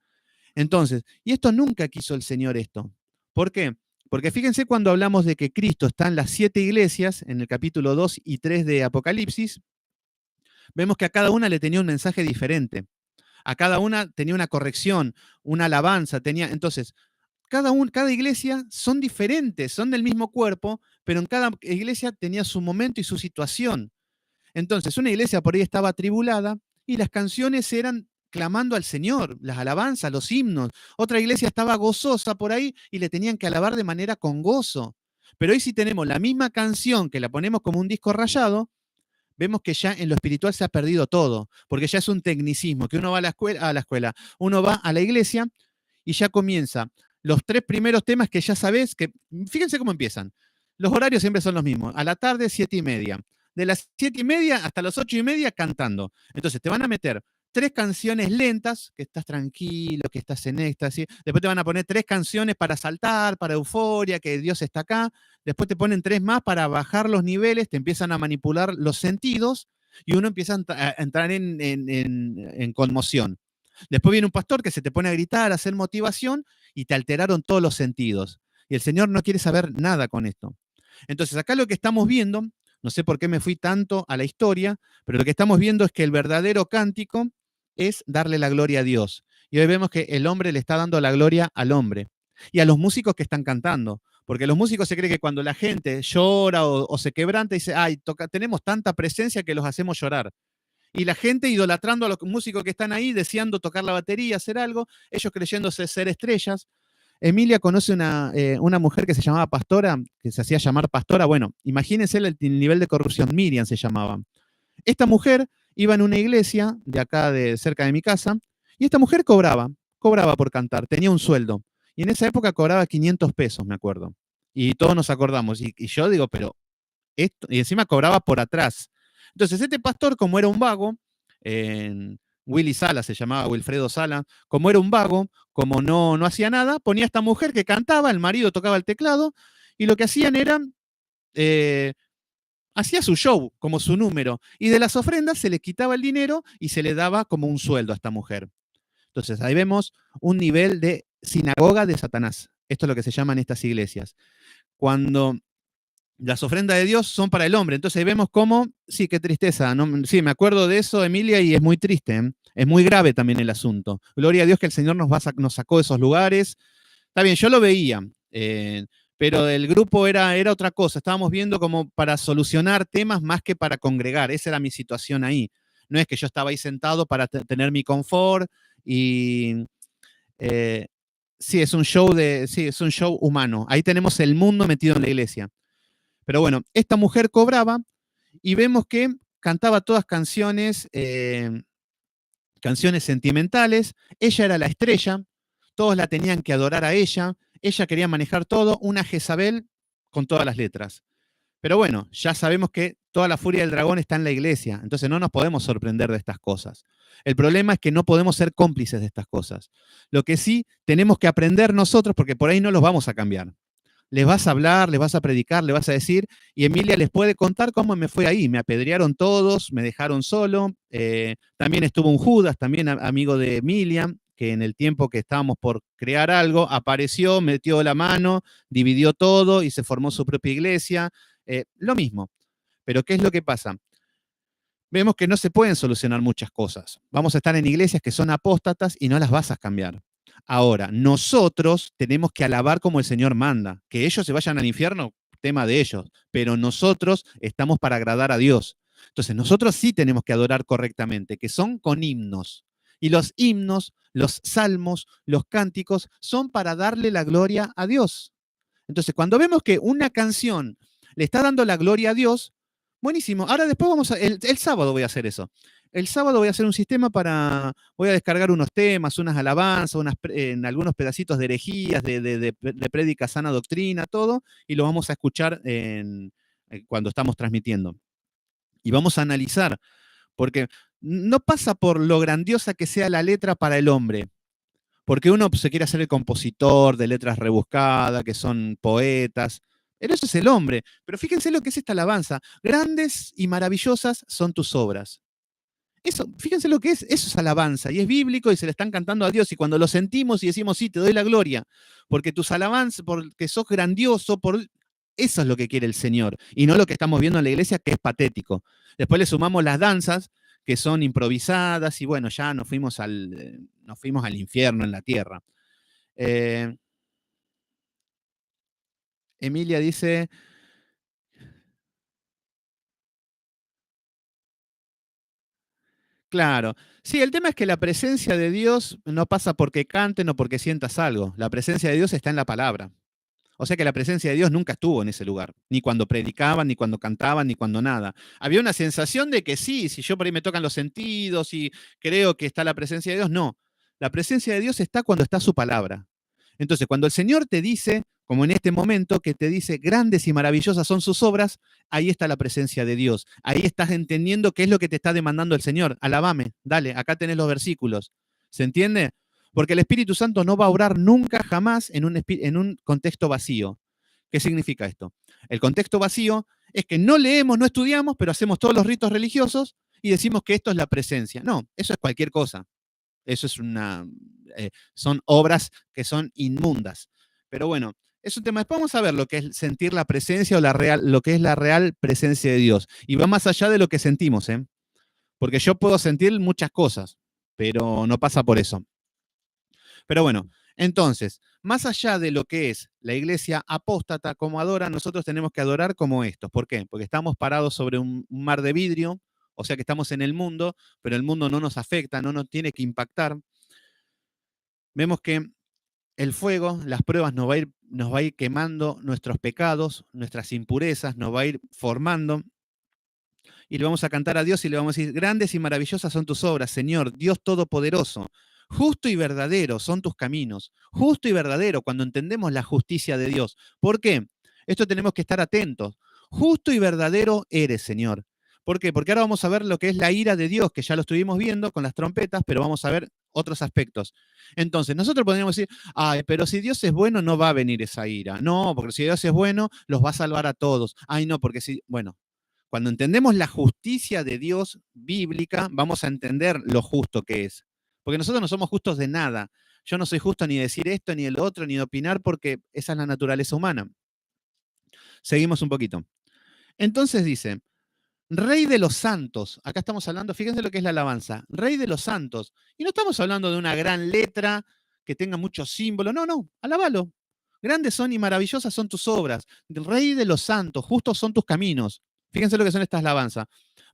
Entonces, y esto nunca quiso el Señor esto. ¿Por qué? Porque fíjense cuando hablamos de que Cristo está en las 7 iglesias, en el capítulo 2 y 3 de Apocalipsis, vemos que a cada una le tenía un mensaje diferente. A cada una tenía una corrección, una alabanza, tenía. Entonces, cada iglesia son diferentes, son del mismo cuerpo, pero en cada iglesia tenía su momento y su situación. Entonces, una iglesia por ahí estaba atribulada y las canciones eran clamando al Señor, las alabanzas, los himnos. Otra iglesia estaba gozosa por ahí y le tenían que alabar de manera con gozo. Pero hoy si tenemos la misma canción que la ponemos como un disco rayado, vemos que ya en lo espiritual se ha perdido todo, porque ya es un tecnicismo, que uno va a la escuela, uno va a la iglesia y ya comienza los 3 primeros temas que ya sabes, que fíjense cómo empiezan. Los horarios siempre son los mismos. A la tarde, 7:30. De las 7:30 hasta las 8:30 cantando. Entonces te van a meter 3 canciones lentas, que estás tranquilo, que estás en éxtasis. Después te van a poner 3 canciones para saltar, para euforia, que Dios está acá. Después te ponen 3 más para bajar los niveles, te empiezan a manipular los sentidos y uno empieza a entrar en conmoción. Después viene un pastor que se te pone a gritar, a hacer motivación y te alteraron todos los sentidos. Y el Señor no quiere saber nada con esto. Entonces, acá lo que estamos viendo, no sé por qué me fui tanto a la historia, pero lo que estamos viendo es que el verdadero cántico es darle la gloria a Dios. Y hoy vemos que el hombre le está dando la gloria al hombre y a los músicos que están cantando. Porque los músicos se creen que cuando la gente llora o se quebranta, dice, ay, tenemos tanta presencia que los hacemos llorar. Y la gente idolatrando a los músicos que están ahí, deseando tocar la batería, hacer algo, ellos creyéndose ser estrellas. Emilia conoce una mujer que se llamaba Pastora, que se hacía llamar Pastora. Bueno, imagínense el nivel de corrupción. Miriam se llamaba. Esta mujer iba en una iglesia de acá, de cerca de mi casa, y esta mujer cobraba por cantar, tenía un sueldo. Y en esa época cobraba 500 pesos, me acuerdo. Y todos nos acordamos. Y yo digo, pero esto, y encima cobraba por atrás. Entonces, este pastor, como era un vago, Willy Sala se llamaba, Wilfredo Sala, como era un vago, como no hacía nada, ponía a esta mujer que cantaba, el marido tocaba el teclado, y lo que hacían era, eh, hacía su show, como su número, y de las ofrendas se le quitaba el dinero y se le daba como un sueldo a esta mujer. Entonces, ahí vemos un nivel de sinagoga de Satanás. Esto es lo que se llaman estas iglesias. Cuando las ofrendas de Dios son para el hombre. Entonces ahí vemos cómo, sí, qué tristeza. ¿No? Sí, me acuerdo de eso, Emilia, y es muy triste. ¿Eh? Es muy grave también el asunto. Gloria a Dios que el Señor nos sacó de esos lugares. Está bien, yo lo veía, pero el grupo era otra cosa. Estábamos viendo como para solucionar temas más que para congregar. Esa era mi situación ahí. No es que yo estaba ahí sentado para tener mi confort y sí, es un show humano. Ahí tenemos el mundo metido en la iglesia. Pero bueno, esta mujer cobraba y vemos que cantaba todas canciones sentimentales, ella era la estrella, todos la tenían que adorar a ella quería manejar todo, una Jezabel con todas las letras. Pero bueno, ya sabemos que toda la furia del dragón está en la iglesia, entonces no nos podemos sorprender de estas cosas. El problema es que no podemos ser cómplices de estas cosas. Lo que sí tenemos que aprender nosotros, porque por ahí no los vamos a cambiar. Les vas a hablar, les vas a predicar, les vas a decir, y Emilia les puede contar cómo me fue ahí. Me apedrearon todos, me dejaron solo. También estuvo un Judas, también amigo de Emilia, que en el tiempo que estábamos por crear algo, apareció, metió la mano, dividió todo y se formó su propia iglesia. Lo mismo. Pero ¿qué es lo que pasa? Vemos que no se pueden solucionar muchas cosas. Vamos a estar en iglesias que son apóstatas y no las vas a cambiar. Ahora, nosotros tenemos que alabar como el Señor manda. Que ellos se vayan al infierno, tema de ellos. Pero nosotros estamos para agradar a Dios. Entonces, nosotros sí tenemos que adorar correctamente, que son con himnos. Y los himnos, los salmos, los cánticos son para darle la gloria a Dios. Entonces, cuando vemos que una canción le está dando la gloria a Dios, buenísimo. Ahora después el sábado voy a hacer eso. El sábado voy a hacer un sistema voy a descargar unos temas, unas alabanzas, en algunos pedacitos de herejías, de prédica sana doctrina, todo, y lo vamos a escuchar cuando estamos transmitiendo. Y vamos a analizar, porque no pasa por lo grandiosa que sea la letra para el hombre, porque uno se quiere hacer el compositor de letras rebuscadas, que son poetas. Pero eso es el hombre. Pero fíjense lo que es esta alabanza. Grandes y maravillosas son tus obras. Eso, fíjense lo que es. Eso es alabanza. Y es bíblico y se le están cantando a Dios. Y cuando lo sentimos y decimos, sí, te doy la gloria, porque tus alabanzas, porque sos grandioso, eso es lo que quiere el Señor. Y no lo que estamos viendo en la iglesia, que es patético. Después le sumamos las danzas, que son improvisadas, y bueno, ya nos fuimos al infierno en la tierra. Emilia dice, claro. Sí, el tema es que la presencia de Dios no pasa porque canten o porque sientas algo. La presencia de Dios está en la palabra. O sea que la presencia de Dios nunca estuvo en ese lugar, ni cuando predicaban, ni cuando cantaban, ni cuando nada. Había una sensación de que sí, si yo por ahí me tocan los sentidos y creo que está la presencia de Dios, no. La presencia de Dios está cuando está su palabra. Entonces, cuando el Señor te dice, como en este momento, que te dice, grandes y maravillosas son sus obras, ahí está la presencia de Dios. Ahí estás entendiendo qué es lo que te está demandando el Señor. Alabame, dale, acá tenés los versículos. ¿Se entiende? Porque el Espíritu Santo no va a obrar nunca, jamás en un contexto vacío. ¿Qué significa esto? El contexto vacío es que no leemos, no estudiamos, pero hacemos todos los ritos religiosos y decimos que esto es la presencia. No, eso es cualquier cosa. Eso es son obras que son inmundas. Pero bueno, es un tema. Después vamos a ver lo que es sentir la presencia o lo que es la real presencia de Dios. Y va más allá de lo que sentimos, ¿eh? Porque yo puedo sentir muchas cosas, pero no pasa por eso. Pero bueno, entonces, más allá de lo que es la iglesia apóstata como adora, nosotros tenemos que adorar como estos. ¿Por qué? Porque estamos parados sobre un mar de vidrio, o sea que estamos en el mundo, pero el mundo no nos afecta, no nos tiene que impactar. Vemos que el fuego, las pruebas nos va a ir quemando nuestros pecados, nuestras impurezas, nos va a ir formando y le vamos a cantar a Dios y le vamos a decir, grandes y maravillosas son tus obras, Señor, Dios Todopoderoso. Justo y verdadero son tus caminos. Justo y verdadero cuando entendemos la justicia de Dios. ¿Por qué? Esto tenemos que estar atentos. Justo y verdadero eres, Señor. ¿Por qué? Porque ahora vamos a ver lo que es la ira de Dios, que ya lo estuvimos viendo con las trompetas, pero vamos a ver otros aspectos. Entonces, nosotros podríamos decir, ay, pero si Dios es bueno, no va a venir esa ira. No, porque si Dios es bueno, los va a salvar a todos. Ay, no, porque si, bueno, cuando entendemos la justicia de Dios bíblica, vamos a entender lo justo que es. Porque nosotros no somos justos de nada. Yo no soy justo ni de decir esto, ni el otro, ni de opinar, porque esa es la naturaleza humana. Seguimos un poquito. Entonces dice, Rey de los santos. Acá estamos hablando, fíjense lo que es la alabanza. Rey de los santos. Y no estamos hablando de una gran letra que tenga muchos símbolos. No, no, alábalo. Grandes son y maravillosas son tus obras. Rey de los santos, justos son tus caminos. Fíjense lo que son estas alabanzas.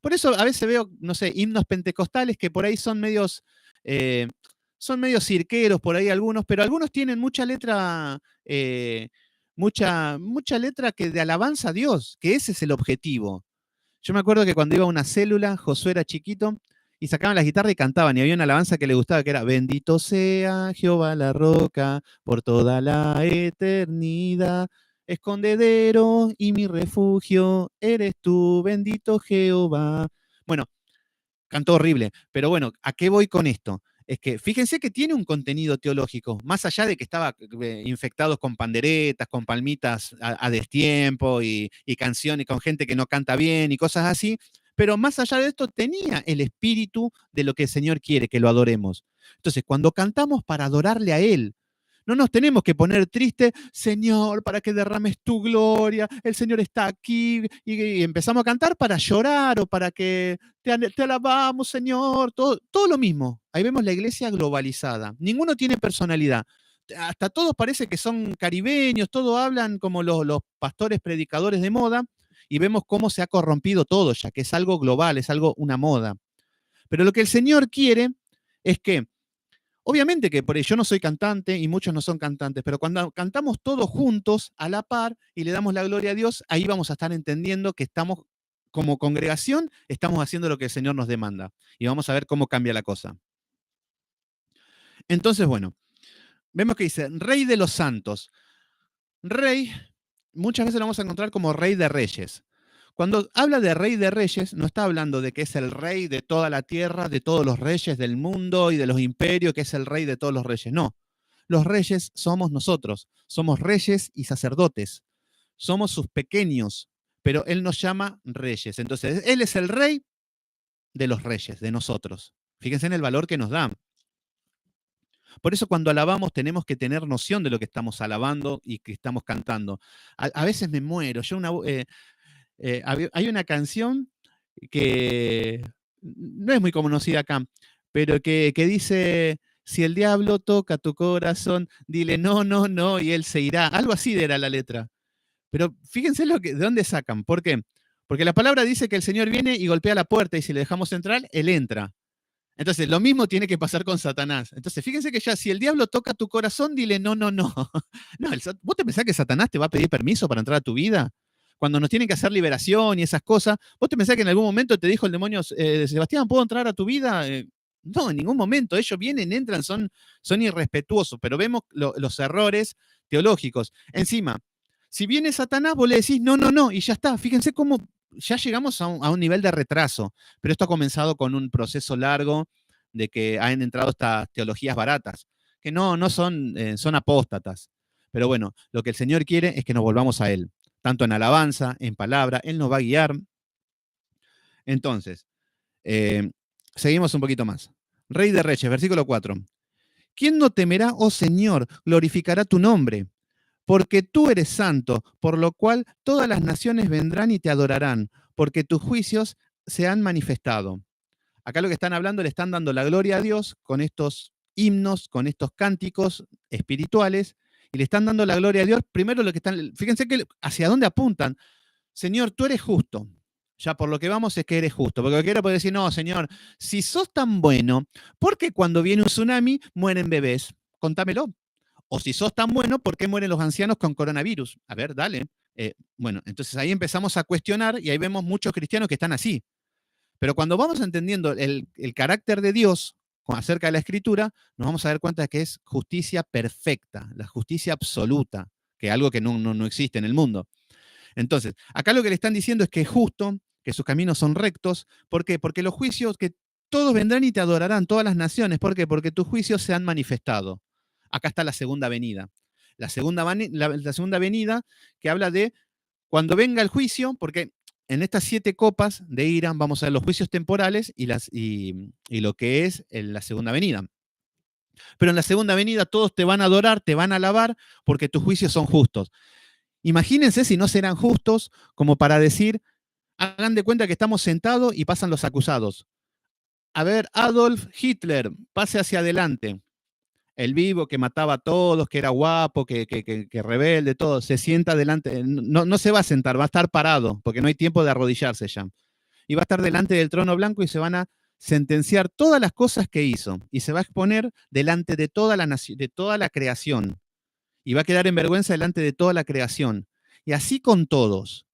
Por eso a veces veo, no sé, himnos pentecostales que por ahí eh, son medios cirqueros, por ahí algunos, pero algunos tienen mucha letra, mucha letra que de alabanza a Dios, que ese es el objetivo. Yo me acuerdo que cuando iba a una célula, Josué era chiquito, y sacaban la guitarra y cantaban, y había una alabanza que le gustaba, que era, bendito sea Jehová la roca por toda la eternidad, escondedero y mi refugio, eres tú, bendito Jehová. Bueno, cantó horrible, pero bueno, ¿a qué voy con esto? Es que fíjense que tiene un contenido teológico, más allá de que estaba infectados con panderetas, con palmitas a destiempo y canciones con gente que no canta bien y cosas así, pero más allá de esto tenía el espíritu de lo que el Señor quiere, que lo adoremos. Entonces, cuando cantamos para adorarle a Él, no nos tenemos que poner tristes, Señor, para que derrames tu gloria, el Señor está aquí, y empezamos a cantar para llorar o para que te alabamos, Señor, todo lo mismo. Ahí vemos la iglesia globalizada. Ninguno tiene personalidad. Hasta todos parece que son caribeños, todos hablan como los pastores predicadores de moda, y vemos cómo se ha corrompido todo ya, que es algo global, es algo, una moda. Pero lo que el Señor quiere es que obviamente que por ahí yo no soy cantante y muchos no son cantantes, pero cuando cantamos todos juntos a la par y le damos la gloria a Dios, ahí vamos a estar entendiendo que estamos como congregación, estamos haciendo lo que el Señor nos demanda. Y vamos a ver cómo cambia la cosa. Entonces, bueno, vemos que dice, Rey de los santos. Rey, muchas veces lo vamos a encontrar como Rey de Reyes. Cuando habla de Rey de Reyes, no está hablando de que es el Rey de toda la tierra, de todos los reyes del mundo y de los imperios, que es el Rey de todos los reyes. No, los reyes somos nosotros, somos reyes y sacerdotes, somos sus pequeños, pero Él nos llama reyes. Entonces, Él es el Rey de los reyes, de nosotros. Fíjense en el valor que nos dan. Por eso cuando alabamos tenemos que tener noción de lo que estamos alabando y que estamos cantando. A veces me muero. Hay una canción que no es muy conocida acá, pero que dice, si el diablo toca tu corazón, dile no, no, no, y él se irá. Algo así era la letra. Pero fíjense de dónde sacan. ¿Por qué? Porque la palabra dice que el Señor viene y golpea la puerta y si le dejamos entrar, Él entra. Entonces, lo mismo tiene que pasar con Satanás. Entonces, fíjense que ya si el diablo toca tu corazón, dile no, no, no. No, ¿vos te pensás que Satanás te va a pedir permiso para entrar a tu vida? Cuando nos tienen que hacer liberación y esas cosas, ¿vos te pensás que en algún momento te dijo el demonio, Sebastián, ¿puedo entrar a tu vida? No, en ningún momento. Ellos vienen, entran, son irrespetuosos, pero vemos los errores teológicos. Encima, si viene Satanás, vos le decís no, no, no, y ya está. Fíjense cómo ya llegamos a un nivel de retraso, pero esto ha comenzado con un proceso largo de que han entrado estas teologías baratas, que no son, son apóstatas. Pero bueno, lo que el Señor quiere es que nos volvamos a Él, tanto en alabanza, en palabra, Él nos va a guiar. Entonces, seguimos un poquito más. Rey de Reyes, versículo 4. ¿Quién no temerá, oh Señor, glorificará tu nombre? Porque tú eres santo, por lo cual todas las naciones vendrán y te adorarán, porque tus juicios se han manifestado. Acá lo que están hablando, le están dando la gloria a Dios con estos himnos, con estos cánticos espirituales, y le están dando la gloria a Dios. Primero lo que están, fíjense que hacia dónde apuntan. Señor, tú eres justo. Ya por lo que vamos es que eres justo. Porque cualquiera puede decir, no, Señor, si sos tan bueno, ¿por qué cuando viene un tsunami mueren bebés? Contámelo. O si sos tan bueno, ¿por qué mueren los ancianos con coronavirus? A ver, dale. Bueno, entonces ahí empezamos a cuestionar y ahí vemos muchos cristianos que están así. Pero cuando vamos entendiendo el carácter de Dios acerca de la Escritura, nos vamos a dar cuenta de que es justicia perfecta, la justicia absoluta, que es algo que no existe en el mundo. Entonces, acá lo que le están diciendo es que es justo, que sus caminos son rectos. ¿Por qué? Porque los juicios, que todos vendrán y te adorarán, todas las naciones. ¿Por qué? Porque tus juicios se han manifestado. Acá está la segunda venida. La segunda venida que habla de cuando venga el juicio, porque en estas 7 copas de ira vamos a ver los juicios temporales y lo que es la segunda venida. Pero en la segunda venida todos te van a adorar, te van a alabar, porque tus juicios son justos. Imagínense si no serán justos como para decir, hagan de cuenta que estamos sentados y pasan los acusados. A ver, Adolf Hitler, pase hacia adelante. El vivo que mataba a todos, que era guapo, que rebelde, todo, se sienta delante, no se va a sentar, va a estar parado, porque no hay tiempo de arrodillarse ya. Y va a estar delante del trono blanco y se van a sentenciar todas las cosas que hizo y se va a exponer delante de toda de toda la creación. Y va a quedar en vergüenza delante de toda la creación. Y así con todos.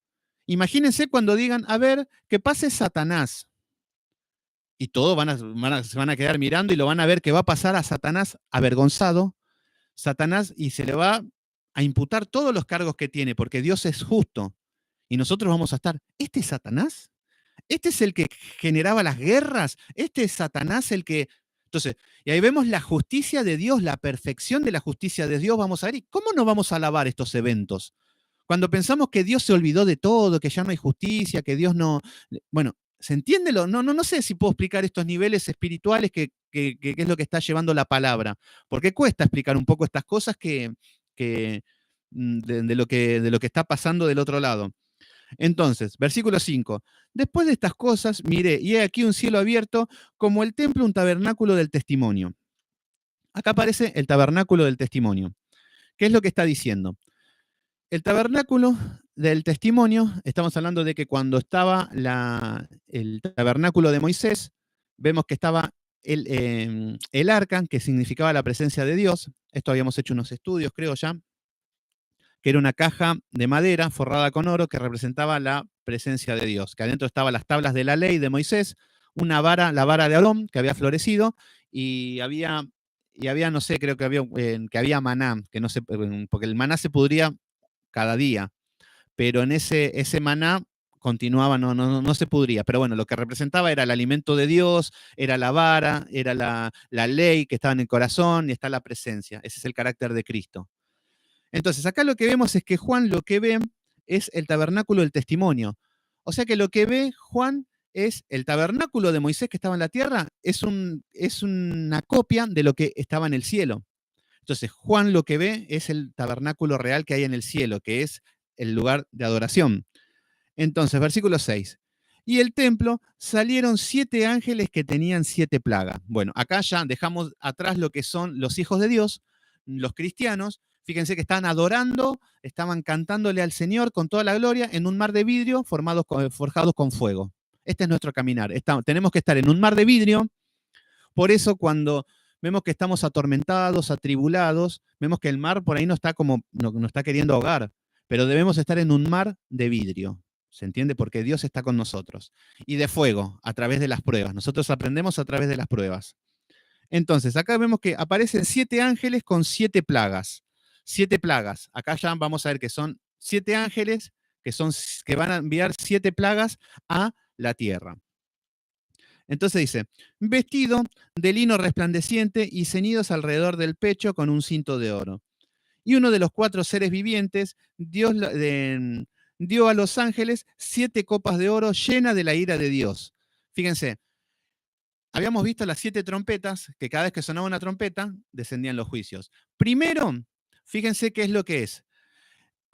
Imagínense cuando digan, a ver, que pase Satanás. Y todos se van a quedar mirando y lo van a ver que va a pasar a Satanás avergonzado. Satanás y se le va a imputar todos los cargos que tiene, porque Dios es justo. Y nosotros vamos a estar, ¿este es Satanás? ¿Este es el que generaba las guerras? ¿Este es Satanás el que...? Entonces, y ahí vemos la justicia de Dios, la perfección de la justicia de Dios. Vamos a ver, ¿y cómo no vamos a alabar estos eventos? Cuando pensamos que Dios se olvidó de todo, que ya no hay justicia, que Dios no... Bueno, ¿se entiende? No sé si puedo explicar estos niveles espirituales que es lo que está llevando la palabra. Porque cuesta explicar un poco estas cosas de lo que está pasando del otro lado. Entonces, versículo 5. Después de estas cosas, miré, y he aquí un cielo abierto, como el templo, un tabernáculo del testimonio. Acá aparece el tabernáculo del testimonio. ¿Qué es lo que está diciendo? El tabernáculo del testimonio, estamos hablando de que cuando estaba el tabernáculo de Moisés, vemos que estaba el arca, que significaba la presencia de Dios. Esto habíamos hecho unos estudios, creo ya, que era una caja de madera forrada con oro que representaba la presencia de Dios, que adentro estaban las tablas de la ley de Moisés, una vara, la vara de Aarón, que había florecido, y había, no sé, creo que había maná, que no sé, porque el maná se pudría cada día, pero en ese maná continuaba, no se pudría. Pero bueno, lo que representaba era el alimento de Dios, era la vara, era la ley que estaba en el corazón y está la presencia. Ese es el carácter de Cristo. Entonces, acá lo que vemos es que Juan lo que ve es el tabernáculo del testimonio. O sea que lo que ve Juan es el tabernáculo de Moisés que estaba en la tierra, es una copia de lo que estaba en el cielo. Entonces, Juan lo que ve es el tabernáculo real que hay en el cielo, que es el lugar de adoración. Entonces, versículo 6. Y el templo salieron 7 ángeles que tenían 7 plagas. Bueno, acá ya dejamos atrás lo que son los hijos de Dios, los cristianos. Fíjense que estaban adorando, estaban cantándole al Señor con toda la gloria en un mar de vidrio forjados con fuego. Este es nuestro caminar. Tenemos que estar en un mar de vidrio. Por eso cuando vemos que estamos atormentados, atribulados, vemos que el mar por ahí no está no está queriendo ahogar, pero debemos estar en un mar de vidrio. ¿Se entiende? Porque Dios está con nosotros. Y de fuego, a través de las pruebas. Nosotros aprendemos a través de las pruebas. Entonces, acá vemos que aparecen 7 ángeles con 7 plagas. 7 plagas. Acá ya vamos a ver que son 7 ángeles que van a enviar 7 plagas a la tierra. Entonces dice, vestido de lino resplandeciente y ceñidos alrededor del pecho con un cinto de oro. Y uno de los 4 seres vivientes dio a los ángeles 7 copas de oro llenas de la ira de Dios. Fíjense, habíamos visto las 7 trompetas, que cada vez que sonaba una trompeta, descendían los juicios. Primero, fíjense qué es lo que es.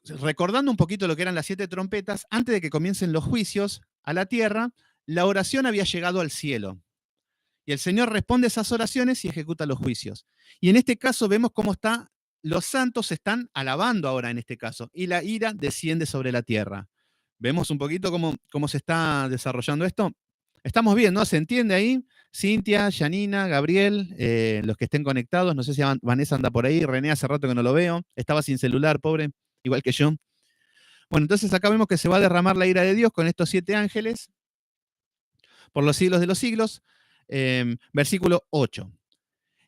Recordando un poquito lo que eran las 7 trompetas, antes de que comiencen los juicios a la tierra, la oración había llegado al cielo. Y el Señor responde esas oraciones y ejecuta los juicios. Y en este caso vemos cómo los santos están alabando ahora en este caso, y la ira desciende sobre la tierra. ¿Vemos un poquito cómo se está desarrollando esto? Estamos bien, ¿no? ¿Se entiende ahí? Cintia, Janina, Gabriel, los que estén conectados, no sé si Vanessa anda por ahí, René hace rato que no lo veo, estaba sin celular, pobre, igual que yo. Bueno, entonces acá vemos que se va a derramar la ira de Dios con estos 7 ángeles por los siglos de los siglos. Versículo 8.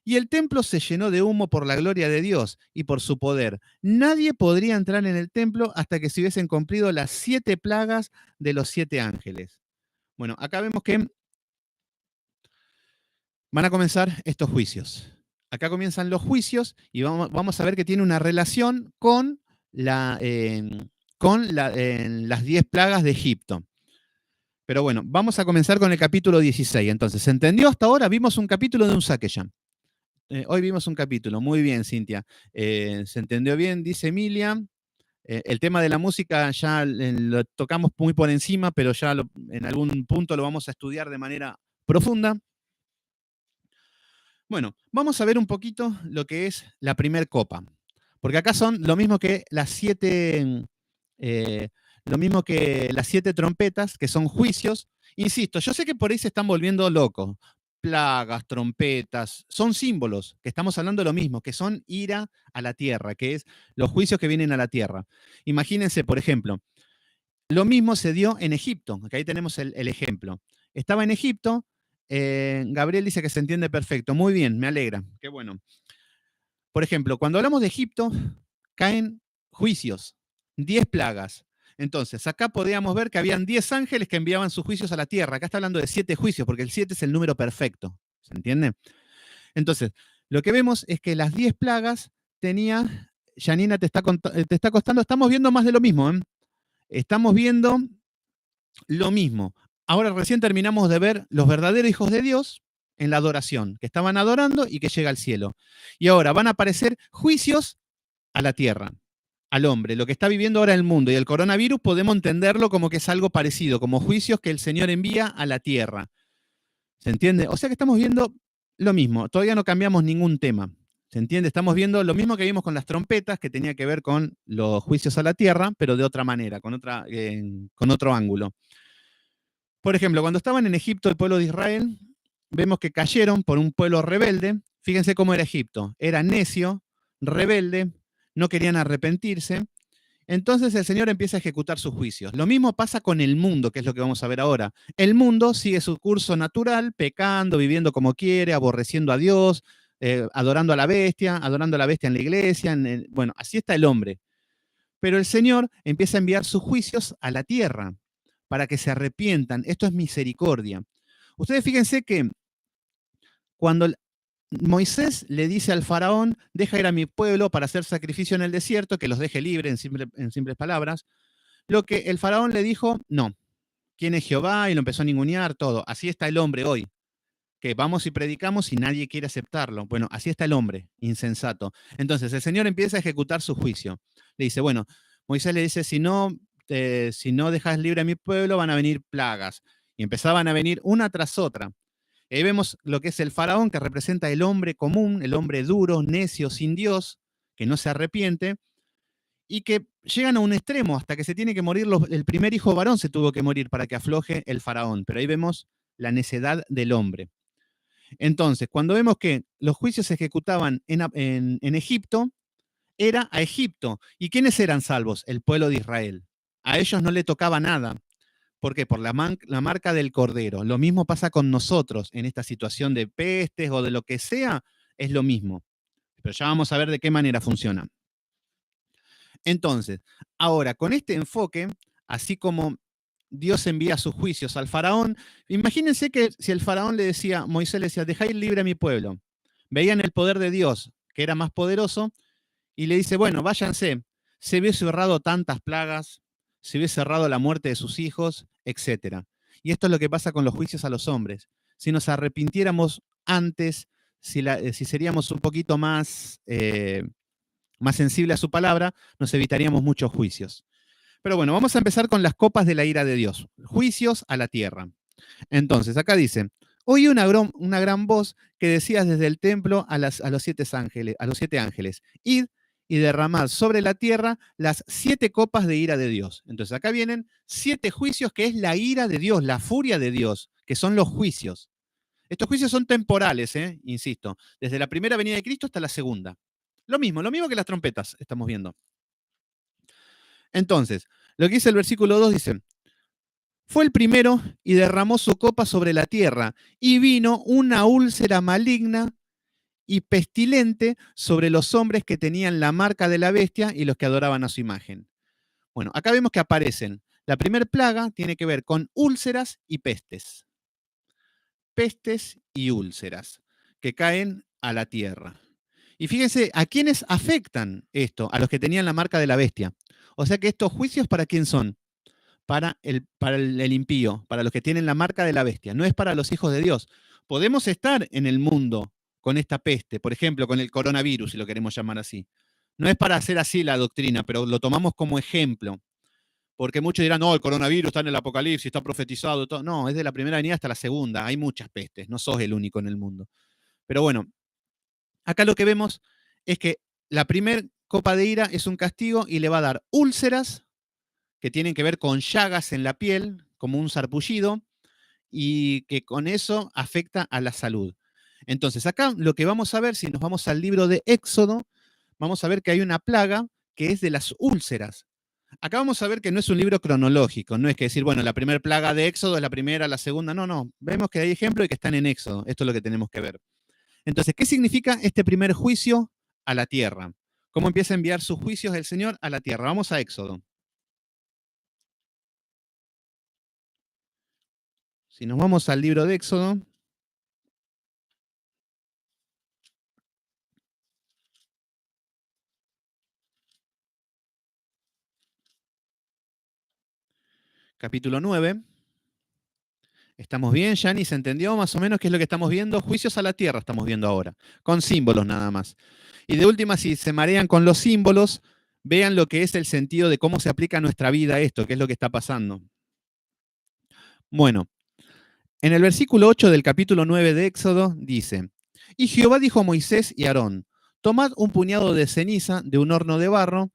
Y el templo se llenó de humo por la gloria de Dios y por su poder. Nadie podría entrar en el templo hasta que se hubiesen cumplido las 7 plagas de los 7 ángeles. Bueno, acá vemos que van a comenzar estos juicios. Acá comienzan los juicios y vamos a ver que tiene una relación con las 10 plagas de Egipto. Pero bueno, vamos a comenzar con el capítulo 16. Entonces, ¿se entendió hasta ahora? Vimos un capítulo de un saque ya. Hoy vimos un capítulo. Muy bien, Cintia. ¿Se entendió bien? Dice Emilia. El tema de la música ya lo tocamos muy por encima, pero ya en algún punto lo vamos a estudiar de manera profunda. Bueno, vamos a ver un poquito lo que es la primer copa. Porque acá son lo mismo que las 7 trompetas, que son juicios. Insisto, yo sé que por ahí se están volviendo locos. Plagas, trompetas, son símbolos, que estamos hablando de lo mismo, que son ira a la tierra, que es los juicios que vienen a la tierra. Imagínense, por ejemplo, lo mismo se dio en Egipto, que ahí tenemos el ejemplo. Estaba en Egipto, Gabriel dice que se entiende perfecto. Muy bien, me alegra, qué bueno. Por ejemplo, cuando hablamos de Egipto, caen juicios, 10 plagas. Entonces, acá podíamos ver que habían 10 ángeles que enviaban sus juicios a la tierra. Acá está hablando de 7 juicios, porque el 7 es el número perfecto. ¿Se entiende? Entonces, lo que vemos es que las 10 plagas tenía, Janina te está costando, estamos viendo más de lo mismo. Estamos viendo lo mismo. Ahora recién terminamos de ver los verdaderos hijos de Dios en la adoración, que estaban adorando y que llega al cielo. Y ahora van a aparecer juicios a la tierra, al hombre, lo que está viviendo ahora el mundo. Y el coronavirus podemos entenderlo como que es algo parecido, como juicios que el Señor envía a la tierra. ¿Se entiende? O sea que estamos viendo lo mismo, todavía no cambiamos ningún tema. ¿Se entiende? Estamos viendo lo mismo que vimos con las trompetas, que tenía que ver con los juicios a la tierra, pero de otra manera, con otro ángulo. Por ejemplo, cuando estaban en Egipto el pueblo de Israel, vemos que cayeron por un pueblo rebelde. Fíjense cómo era Egipto. Era necio, rebelde, no querían arrepentirse. Entonces el Señor empieza a ejecutar sus juicios. Lo mismo pasa con el mundo, que es lo que vamos a ver ahora. El mundo sigue su curso natural, pecando, viviendo como quiere, aborreciendo a Dios, adorando a la bestia en la iglesia. Bueno, así está el hombre. Pero el Señor empieza a enviar sus juicios a la tierra para que se arrepientan. Esto es misericordia. Ustedes fíjense que cuando Moisés le dice al faraón, deja ir a mi pueblo para hacer sacrificio en el desierto, que los deje libre en simples palabras, lo que el faraón le dijo, no, ¿quién es Jehová? Y lo empezó a ningunear todo. Así está el hombre hoy, que vamos y predicamos y nadie quiere aceptarlo. Bueno, así está el hombre, insensato. Entonces el Señor empieza a ejecutar su juicio. Le dice, bueno, Moisés le dice, si no dejas libre a mi pueblo, van a venir plagas. Y empezaban a venir una tras otra. Ahí vemos lo que es el faraón, que representa el hombre común, el hombre duro, necio, sin Dios, que no se arrepiente y que llegan a un extremo hasta que se tiene que morir, el primer hijo varón se tuvo que morir para que afloje el faraón. Pero ahí vemos la necedad del hombre. Entonces, cuando vemos que los juicios se ejecutaban en Egipto, era a Egipto. ¿Y quiénes eran salvos? El pueblo de Israel. A ellos no le tocaba nada. ¿Por qué? Por la marca del Cordero. Lo mismo pasa con nosotros en esta situación de pestes o de lo que sea, es lo mismo. Pero ya vamos a ver de qué manera funciona. Entonces, ahora, con este enfoque, así como Dios envía sus juicios al faraón, imagínense que si el faraón le decía, Moisés le decía, dejá ir libre a mi pueblo. Veían el poder de Dios, que era más poderoso, y le dice, bueno, váyanse. Se hubiese ahorrado tantas plagas, se hubiese ahorrado la muerte de sus hijos, etc. Y esto es lo que pasa con los juicios a los hombres. Si nos arrepintiéramos antes, si seríamos un poquito más sensibles a su palabra, nos evitaríamos muchos juicios. Pero bueno, vamos a empezar con las copas de la ira de Dios. Juicios a la tierra. Entonces, acá dice, oí una gran voz que decía desde el templo a los 7 ángeles, id y derramad sobre la tierra las 7 copas de ira de Dios. Entonces, acá vienen 7 juicios que es la ira de Dios, la furia de Dios, que son los juicios. Estos juicios son temporales, insisto, desde la primera venida de Cristo hasta la segunda. Lo mismo que las trompetas estamos viendo. Entonces, lo que dice el versículo 2 dice, fue el primero y derramó su copa sobre la tierra, y vino una úlcera maligna y pestilente sobre los hombres que tenían la marca de la bestia y los que adoraban a su imagen. Bueno, acá vemos que aparecen. La primera plaga tiene que ver con úlceras y pestes. Pestes y úlceras que caen a la tierra. Y fíjense, ¿a quiénes afectan esto? A los que tenían la marca de la bestia. O sea que estos juicios, ¿para quién son? Para el impío, para los que tienen la marca de la bestia. No es para los hijos de Dios. Podemos estar en el mundo con esta peste, por ejemplo, con el coronavirus, si lo queremos llamar así. No es para hacer así la doctrina, pero lo tomamos como ejemplo. Porque muchos dirán, no, el coronavirus está en el Apocalipsis, está profetizado. Todo. No, es de la primera venida hasta la segunda. Hay muchas pestes, no sos el único en el mundo. Pero bueno, acá lo que vemos es que la primera copa de ira es un castigo y le va a dar úlceras que tienen que ver con llagas en la piel, como un sarpullido, y que con eso afecta a la salud. Entonces, acá lo que vamos a ver, si nos vamos al libro de Éxodo, vamos a ver que hay una plaga que es de las úlceras. Acá vamos a ver que no es un libro cronológico, no es que decir, bueno, la primera plaga de Éxodo es la primera, la segunda, no. Vemos que hay ejemplos y que están en Éxodo. Esto es lo que tenemos que ver. Entonces, ¿qué significa este primer juicio a la tierra? ¿Cómo empieza a enviar sus juicios el Señor a la tierra? Vamos a Éxodo. Si nos vamos al libro de Éxodo, capítulo 9. ¿Estamos bien, Yanni? ¿Se entendió más o menos qué es lo que estamos viendo? Juicios a la tierra estamos viendo ahora, con símbolos nada más. Y de última, si se marean con los símbolos, vean lo que es el sentido de cómo se aplica a nuestra vida esto, qué es lo que está pasando. Bueno, en el versículo 8 del capítulo 9 de Éxodo dice, y Jehová dijo a Moisés y a Aarón, tomad un puñado de ceniza de un horno de barro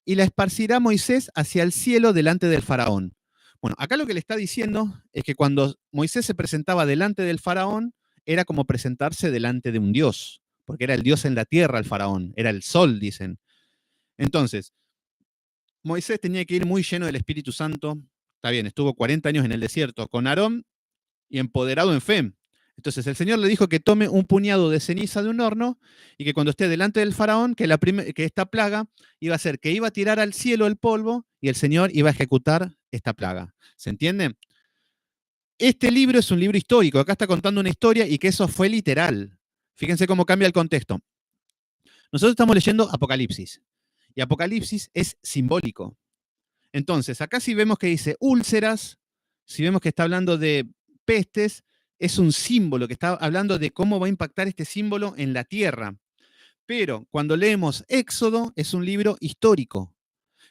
y la esparcirá Moisés hacia el cielo delante del faraón. Bueno, acá lo que le está diciendo es que cuando Moisés se presentaba delante del faraón, era como presentarse delante de un dios, porque era el dios en la tierra el faraón, era el sol, dicen. Entonces, Moisés tenía que ir muy lleno del Espíritu Santo, está bien, estuvo 40 años en el desierto con Aarón y empoderado en fe. Entonces el Señor le dijo que tome un puñado de ceniza de un horno y que cuando esté delante del faraón, que esta plaga iba a ser que iba a tirar al cielo el polvo y el Señor iba a ejecutar esta plaga. ¿Se entiende? Este libro es un libro histórico. Acá está contando una historia y que eso fue literal. Fíjense cómo cambia el contexto. Nosotros estamos leyendo Apocalipsis y Apocalipsis es simbólico. Entonces, acá si vemos que dice úlceras, si vemos que está hablando de pestes, es un símbolo que está hablando de cómo va a impactar este símbolo en la tierra. Pero cuando leemos Éxodo, es un libro histórico.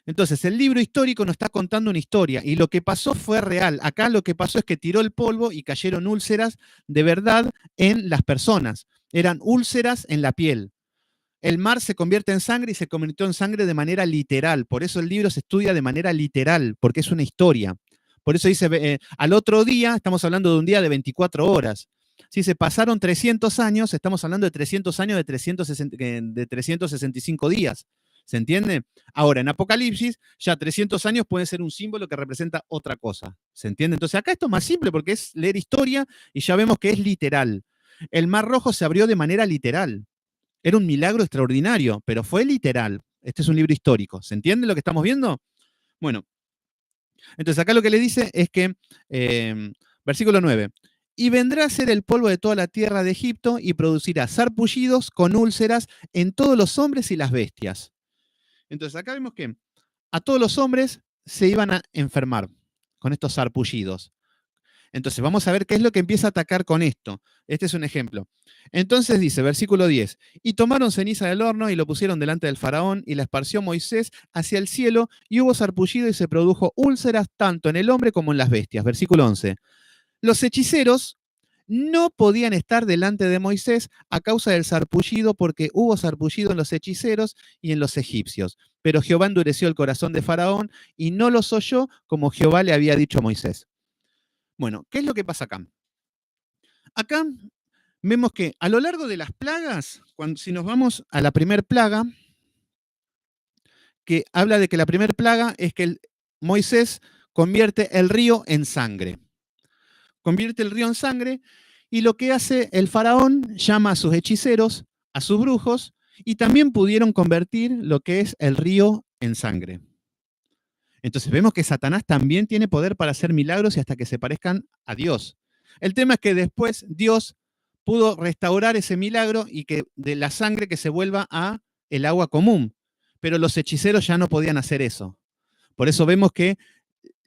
Entonces, el libro histórico nos está contando una historia y lo que pasó fue real. Acá lo que pasó es que tiró el polvo y cayeron úlceras de verdad en las personas. Eran úlceras en la piel. El mar se convierte en sangre y se convirtió en sangre de manera literal. Por eso el libro se estudia de manera literal, porque es una historia. Por eso dice, al otro día, estamos hablando de un día de 24 horas. Si se pasaron 300 años, estamos hablando de 300 años de 365 días. ¿Se entiende? Ahora, en Apocalipsis, ya 300 años puede ser un símbolo que representa otra cosa. ¿Se entiende? Entonces, acá esto es más simple porque es leer historia y ya vemos que es literal. El Mar Rojo se abrió de manera literal. Era un milagro extraordinario, pero fue literal. Este es un libro histórico. ¿Se entiende lo que estamos viendo? Bueno, entonces acá lo que le dice es que, versículo 9, y vendrá a ser el polvo de toda la tierra de Egipto y producirá sarpullidos con úlceras en todos los hombres y las bestias. Entonces acá vemos que a todos los hombres se iban a enfermar con estos sarpullidos. Entonces, vamos a ver qué es lo que empieza a atacar con esto. Este es un ejemplo. Entonces dice, versículo 10, y tomaron ceniza del horno y lo pusieron delante del faraón y la esparció Moisés hacia el cielo y hubo sarpullido y se produjo úlceras tanto en el hombre como en las bestias. Versículo 11. Los hechiceros no podían estar delante de Moisés a causa del sarpullido porque hubo sarpullido en los hechiceros y en los egipcios. Pero Jehová endureció el corazón de Faraón y no los oyó como Jehová le había dicho a Moisés. Bueno, ¿qué es lo que pasa acá? Acá vemos que a lo largo de las plagas, si nos vamos a la primera plaga, que habla de que la primera plaga es que Moisés convierte el río en sangre. Convierte el río en sangre y lo que hace el faraón llama a sus hechiceros, a sus brujos, y también pudieron convertir lo que es el río en sangre. Entonces vemos que Satanás también tiene poder para hacer milagros y hasta que se parezcan a Dios. El tema es que después Dios pudo restaurar ese milagro y que de la sangre que se vuelva a el agua común. Pero los hechiceros ya no podían hacer eso. Por eso vemos que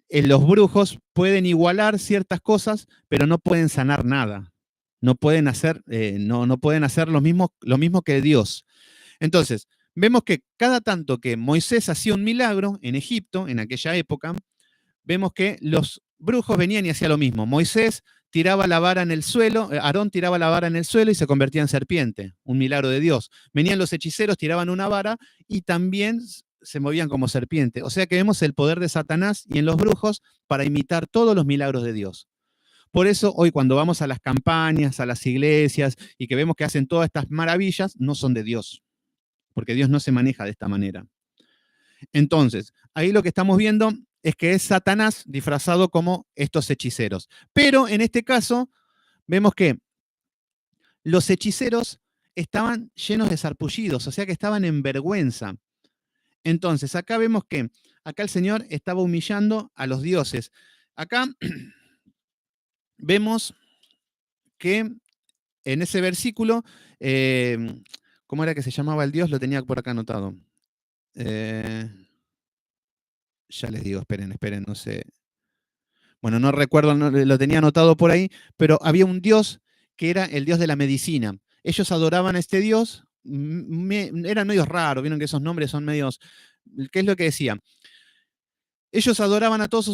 los brujos pueden igualar ciertas cosas, pero no pueden sanar nada. No pueden hacer, no pueden hacer lo mismo que Dios. Entonces, vemos que cada tanto que Moisés hacía un milagro en Egipto, en aquella época, vemos que los brujos venían y hacían lo mismo. Moisés tiraba la vara en el suelo, Aarón tiraba la vara en el suelo y se convertía en serpiente, un milagro de Dios. Venían los hechiceros, tiraban una vara y también se movían como serpiente. O sea que vemos el poder de Satanás y en los brujos para imitar todos los milagros de Dios. Por eso hoy cuando vamos a las campañas, a las iglesias y que vemos que hacen todas estas maravillas, no son de Dios, porque Dios no se maneja de esta manera. Entonces, ahí lo que estamos viendo es que es Satanás disfrazado como estos hechiceros. Pero en este caso, vemos que los hechiceros estaban llenos de sarpullidos, o sea que estaban en vergüenza. Entonces, acá vemos que acá el Señor estaba humillando a los dioses. Acá vemos que en ese versículo, ¿cómo era que se llamaba el Dios? Lo tenía por acá anotado. Ya les digo, esperen, no sé. Bueno, no recuerdo, no, lo tenía anotado por ahí, pero había un dios que era el dios de la medicina. Ellos adoraban a este dios, eran medios raros, vieron que esos nombres son medios. ¿Qué es lo que decía? Ellos adoraban a todos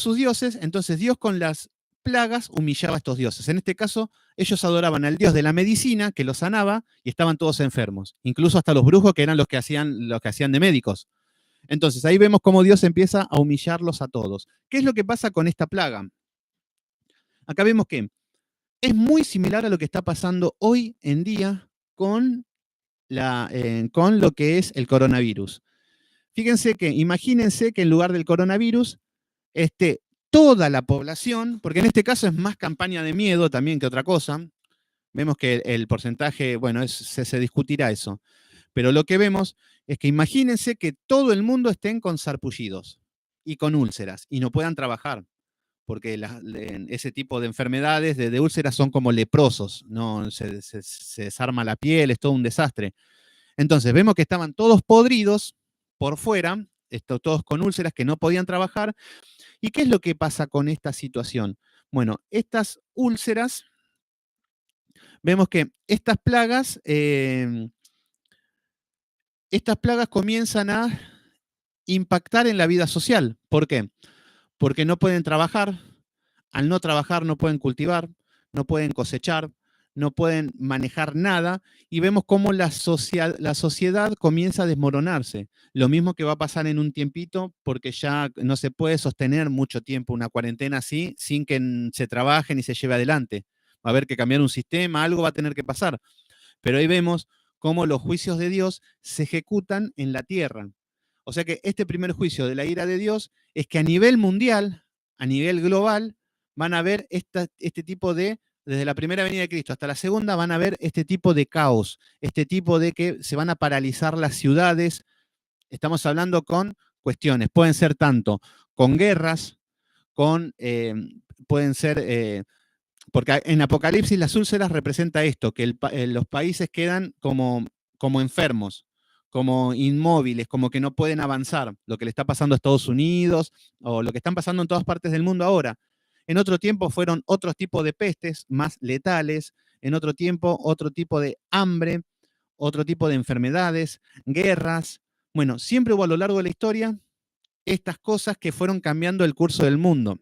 sus dioses, entonces Dios con las plagas humillaba a estos dioses. En este caso, ellos adoraban al dios de la medicina que los sanaba y estaban todos enfermos, incluso hasta los brujos que eran los que hacían de médicos. Entonces, ahí vemos cómo Dios empieza a humillarlos a todos. ¿Qué es lo que pasa con esta plaga? Acá vemos que es muy similar a lo que está pasando hoy en día con lo que es el coronavirus. Fíjense que, imagínense que en lugar del coronavirus esté toda la población, porque en este caso es más campaña de miedo también que otra cosa. Vemos que el porcentaje, bueno, se discutirá eso. Pero lo que vemos es que imagínense que todo el mundo estén con sarpullidos y con úlceras y no puedan trabajar, porque ese tipo de enfermedades de úlceras son como leprosos, ¿no? Se desarma la piel, es todo un desastre. Entonces vemos que estaban todos podridos por fuera, todos con úlceras que no podían trabajar. ¿Y qué es lo que pasa con esta situación? Bueno, estas úlceras, vemos que estas plagas comienzan a impactar en la vida social. ¿Por qué? Porque no pueden trabajar, al no trabajar no pueden cultivar, no pueden cosechar, no pueden manejar nada, y vemos cómo la sociedad comienza a desmoronarse. Lo mismo que va a pasar en un tiempito, porque ya no se puede sostener mucho tiempo una cuarentena así sin que se trabaje ni se lleve adelante. Va a haber que cambiar un sistema, algo va a tener que pasar. Pero ahí vemos cómo los juicios de Dios se ejecutan en la tierra. O sea que este primer juicio de la ira de Dios es que a nivel mundial, a nivel global, van a ver este tipo de, desde la primera venida de Cristo hasta la segunda, van a ver este tipo de caos, este tipo de que se van a paralizar las ciudades. Estamos hablando con cuestiones, pueden ser tanto con guerras, pueden ser porque en Apocalipsis las úlceras representa esto, que los países quedan como enfermos, como inmóviles, como que no pueden avanzar, lo que le está pasando a Estados Unidos o lo que están pasando en todas partes del mundo ahora. En otro tiempo fueron otros tipos de pestes más letales, en otro tiempo otro tipo de hambre, otro tipo de enfermedades, guerras. Bueno, siempre hubo a lo largo de la historia estas cosas que fueron cambiando el curso del mundo.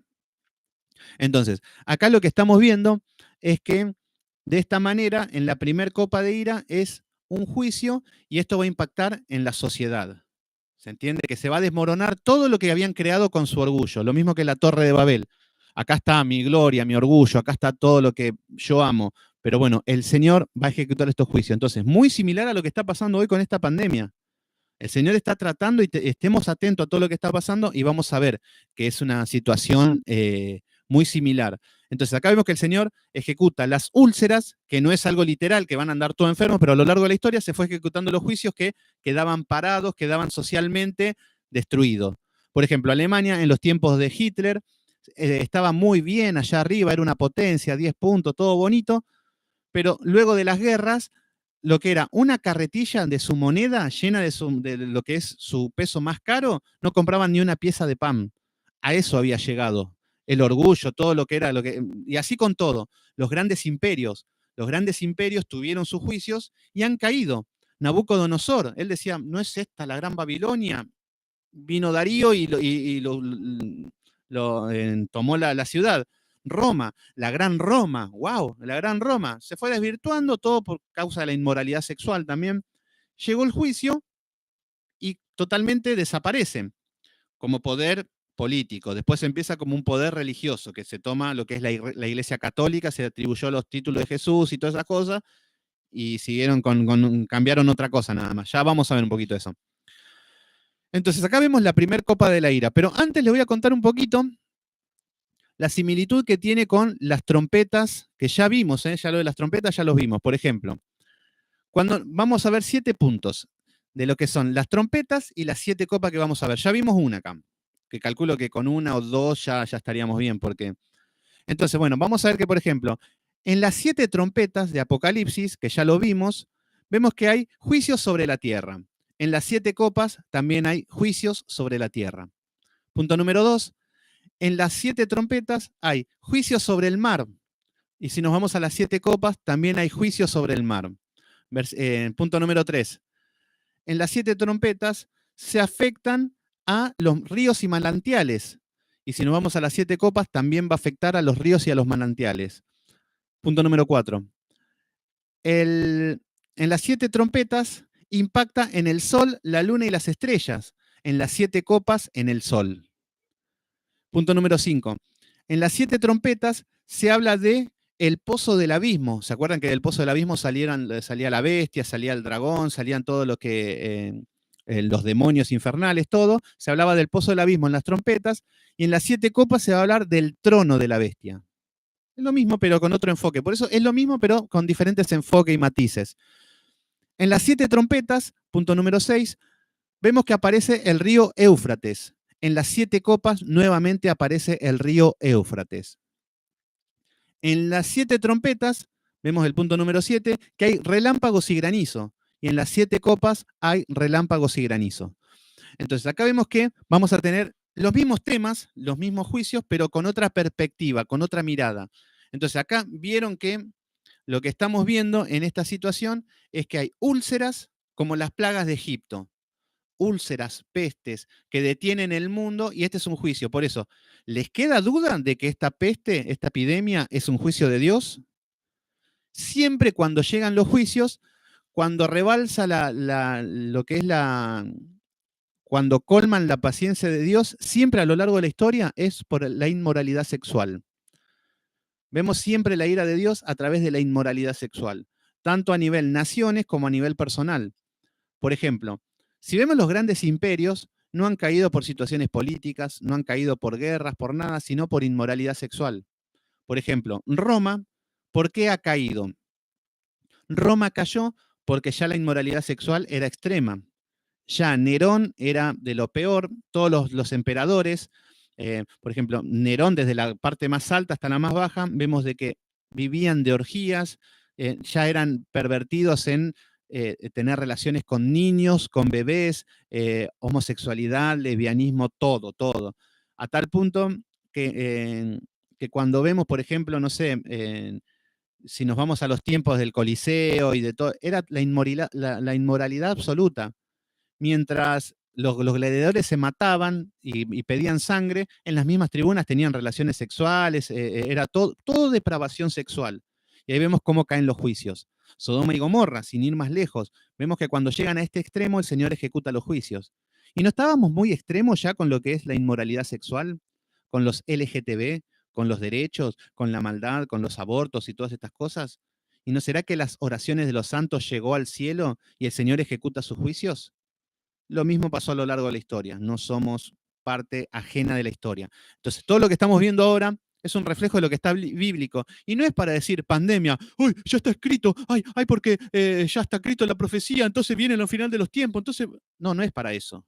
Entonces, acá lo que estamos viendo es que de esta manera, en la primer copa de ira es un juicio y esto va a impactar en la sociedad. ¿Se entiende? Que se va a desmoronar todo lo que habían creado con su orgullo, lo mismo que la Torre de Babel. Acá está mi gloria, mi orgullo, acá está todo lo que yo amo. Pero bueno, el Señor va a ejecutar estos juicios. Entonces, muy similar a lo que está pasando hoy con esta pandemia. El Señor está tratando y estemos atentos a todo lo que está pasando y vamos a ver que es una situación muy similar. Entonces, acá vemos que el Señor ejecuta las úlceras, que no es algo literal, que van a andar todos enfermos, pero a lo largo de la historia se fue ejecutando los juicios que quedaban parados, quedaban socialmente destruidos. Por ejemplo, Alemania en los tiempos de Hitler estaba muy bien allá arriba, era una potencia, 10 puntos, todo bonito, pero luego de las guerras lo que era una carretilla de su moneda llena de lo que es su peso más caro, no compraban ni una pieza de pan. A eso había llegado. El orgullo, todo lo que era, y así con todo. Los grandes imperios tuvieron sus juicios y han caído. Nabucodonosor, él decía, ¿no es esta la gran Babilonia? Vino Darío y tomó la ciudad. Roma, la gran Roma, wow, la gran Roma. Se fue desvirtuando todo por causa de la inmoralidad sexual también. Llegó el juicio y totalmente desaparece como poder político. Después empieza como un poder religioso, que se toma lo que es la Iglesia Católica, se atribuyó los títulos de Jesús y todas esas cosas, y siguieron cambiaron otra cosa nada más. Ya vamos a ver un poquito de eso. Entonces, acá vemos la primer copa de la ira, pero antes les voy a contar un poquito la similitud que tiene con las trompetas, que ya vimos, ya lo de las trompetas ya los vimos. Por ejemplo, cuando vamos a ver 7 puntos de lo que son las trompetas y las 7 copas que vamos a ver. Ya vimos una acá, que calculo que con una o dos ya estaríamos bien, porque... Entonces, bueno, vamos a ver que, por ejemplo, en las 7 trompetas de Apocalipsis, que ya lo vimos, vemos que hay juicios sobre la tierra. En las 7 copas también hay juicios sobre la tierra. Punto número 2, en las 7 trompetas hay juicios sobre el mar. Y si nos vamos a las 7 copas, también hay juicios sobre el mar. Punto número 3, en las 7 trompetas se afectan a los ríos y manantiales. Y si nos vamos a las 7 copas, también va a afectar a los ríos y a los manantiales. Punto número 4. En las 7 trompetas impacta en el sol, la luna y las estrellas. En las 7 copas, en el sol. Punto número 5. En las 7 trompetas se habla de el pozo del abismo. ¿Se acuerdan que del pozo del abismo salía la bestia, salía el dragón, salían todo lo que... los demonios infernales, todo, se hablaba del pozo del abismo en las trompetas, y en las 7 copas se va a hablar del trono de la bestia. Es lo mismo, pero con otro enfoque. Por eso es lo mismo, pero con diferentes enfoques y matices. En las 7 trompetas, punto número 6, vemos que aparece el río Éufrates. En las 7 copas nuevamente aparece el río Éufrates. En las 7 trompetas, vemos el punto número 7, que hay relámpagos y granizo. Y en las 7 copas hay relámpagos y granizo. Entonces, acá vemos que vamos a tener los mismos temas, los mismos juicios, pero con otra perspectiva, con otra mirada. Entonces, acá vieron que lo que estamos viendo en esta situación es que hay úlceras como las plagas de Egipto. Úlceras, pestes, que detienen el mundo, y este es un juicio. Por eso, ¿les queda duda de que esta peste, esta epidemia, es un juicio de Dios? siempre cuando llegan los juicios, cuando rebalsa lo que es cuando colman la paciencia de Dios, siempre a lo largo de la historia es por la inmoralidad sexual. Vemos siempre la ira de Dios a través de la inmoralidad sexual, tanto a nivel naciones como a nivel personal. Por ejemplo, si vemos los grandes imperios, no han caído por situaciones políticas, no han caído por guerras, por nada, sino por inmoralidad sexual. Por ejemplo, Roma, ¿por qué ha caído? Roma cayó porque ya la inmoralidad sexual era extrema. Ya Nerón era de lo peor, todos los emperadores, por ejemplo, Nerón desde la parte más alta hasta la más baja, vemos de que vivían de orgías, ya eran pervertidos en tener relaciones con niños, con bebés, homosexualidad, lesbianismo, todo, todo. A tal punto que cuando vemos, por ejemplo, no sé, si nos vamos a los tiempos del Coliseo y de todo, era la inmoralidad absoluta. Mientras los gladiadores se mataban y pedían sangre, en las mismas tribunas tenían relaciones sexuales, era todo depravación sexual. Y ahí vemos cómo caen los juicios. Sodoma y Gomorra, sin ir más lejos, vemos que cuando llegan a este extremo, el Señor ejecuta los juicios. ¿Y no estábamos muy extremos ya con lo que es la inmoralidad sexual? Con los LGTB, con los derechos, con la maldad, con los abortos y todas estas cosas. ¿Y no será que las oraciones de los santos llegó al cielo y el Señor ejecuta sus juicios? Lo mismo pasó a lo largo de la historia. No somos parte ajena de la historia. Entonces, todo lo que estamos viendo ahora es un reflejo de lo que está bíblico. Y no es para decir pandemia, ¡ay, ya está escrito! ¡Ay, porque ya está escrito la profecía! Entonces viene el final de los tiempos. Entonces, no, no es para eso.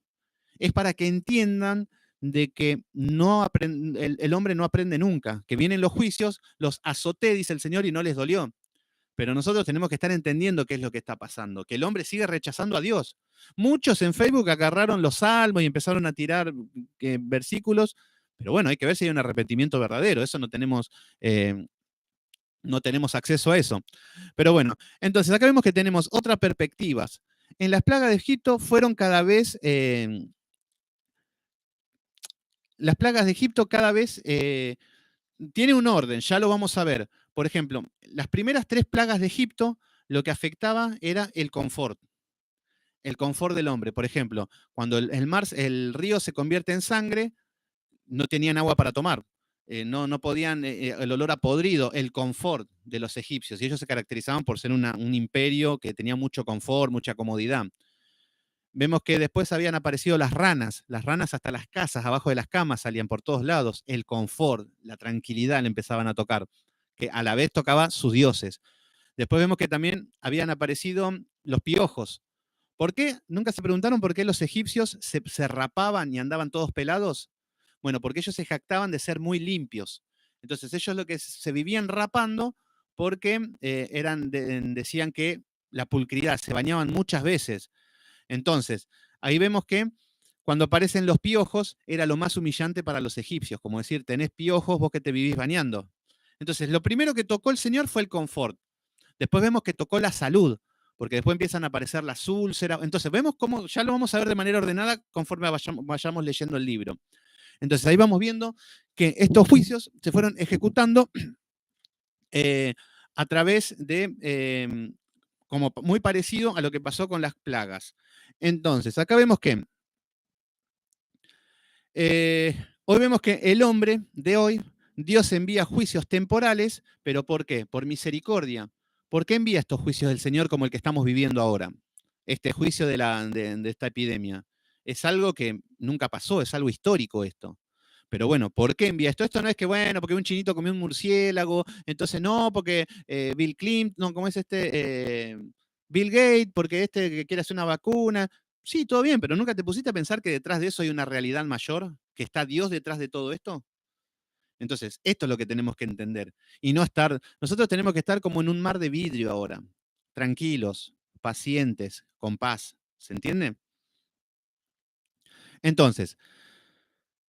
Es para que entiendan de que el hombre no aprende nunca, que vienen los juicios, los azoté, dice el Señor, y no les dolió. Pero nosotros tenemos que estar entendiendo qué es lo que está pasando, que el hombre sigue rechazando a Dios. Muchos en Facebook agarraron los salmos y empezaron a tirar versículos, pero bueno, hay que ver si hay un arrepentimiento verdadero. Eso no tenemos acceso a eso. Pero bueno, entonces acá vemos que tenemos otras perspectivas. En las plagas de Egipto fueron cada vez, las plagas de Egipto cada vez tiene un orden, ya lo vamos a ver. Por ejemplo, las primeras 3 plagas de Egipto lo que afectaba era el confort del hombre. Por ejemplo, cuando el río se convierte en sangre, no tenían agua para tomar. No podían, el olor a podrido, el confort de los egipcios. Y ellos se caracterizaban por ser un imperio que tenía mucho confort, mucha comodidad. Vemos que después habían aparecido las ranas hasta las casas, abajo de las camas, salían por todos lados. El confort, la tranquilidad le empezaban a tocar, que a la vez tocaba sus dioses. Después vemos que también habían aparecido los piojos. ¿Por qué? ¿Nunca se preguntaron por qué los egipcios se rapaban y andaban todos pelados? Bueno, porque ellos se jactaban de ser muy limpios. Entonces ellos lo que se vivían rapando porque decían que la pulcridad, se bañaban muchas veces. Entonces, ahí vemos que cuando aparecen los piojos era lo más humillante para los egipcios, como decir, tenés piojos vos que te vivís bañando. Entonces, lo primero que tocó el Señor fue el confort. Después vemos que tocó la salud, porque después empiezan a aparecer las úlceras. Entonces, vemos cómo, ya lo vamos a ver de manera ordenada conforme vayamos leyendo el libro. Entonces, ahí vamos viendo que estos juicios se fueron ejecutando eh, a través de, como muy parecido a lo que pasó con las plagas. Entonces, acá vemos que hoy vemos que el hombre de hoy, Dios envía juicios temporales, pero ¿por qué? Por misericordia. ¿Por qué envía estos juicios del Señor como el que estamos viviendo ahora? Este juicio de esta epidemia. Es algo que nunca pasó, es algo histórico esto. Pero bueno, ¿por qué envía esto? Esto no es que, bueno, porque un chinito comió un murciélago, entonces no, porque Bill Clinton, no, ¿cómo es Bill Gates, porque este que quiere hacer una vacuna. Sí, todo bien, pero ¿nunca te pusiste a pensar que detrás de eso hay una realidad mayor? ¿Que está Dios detrás de todo esto? Entonces, esto es lo que tenemos que entender. Y no estar, nosotros tenemos que estar como en un mar de vidrio ahora, tranquilos, pacientes, con paz. ¿Se entiende? Entonces,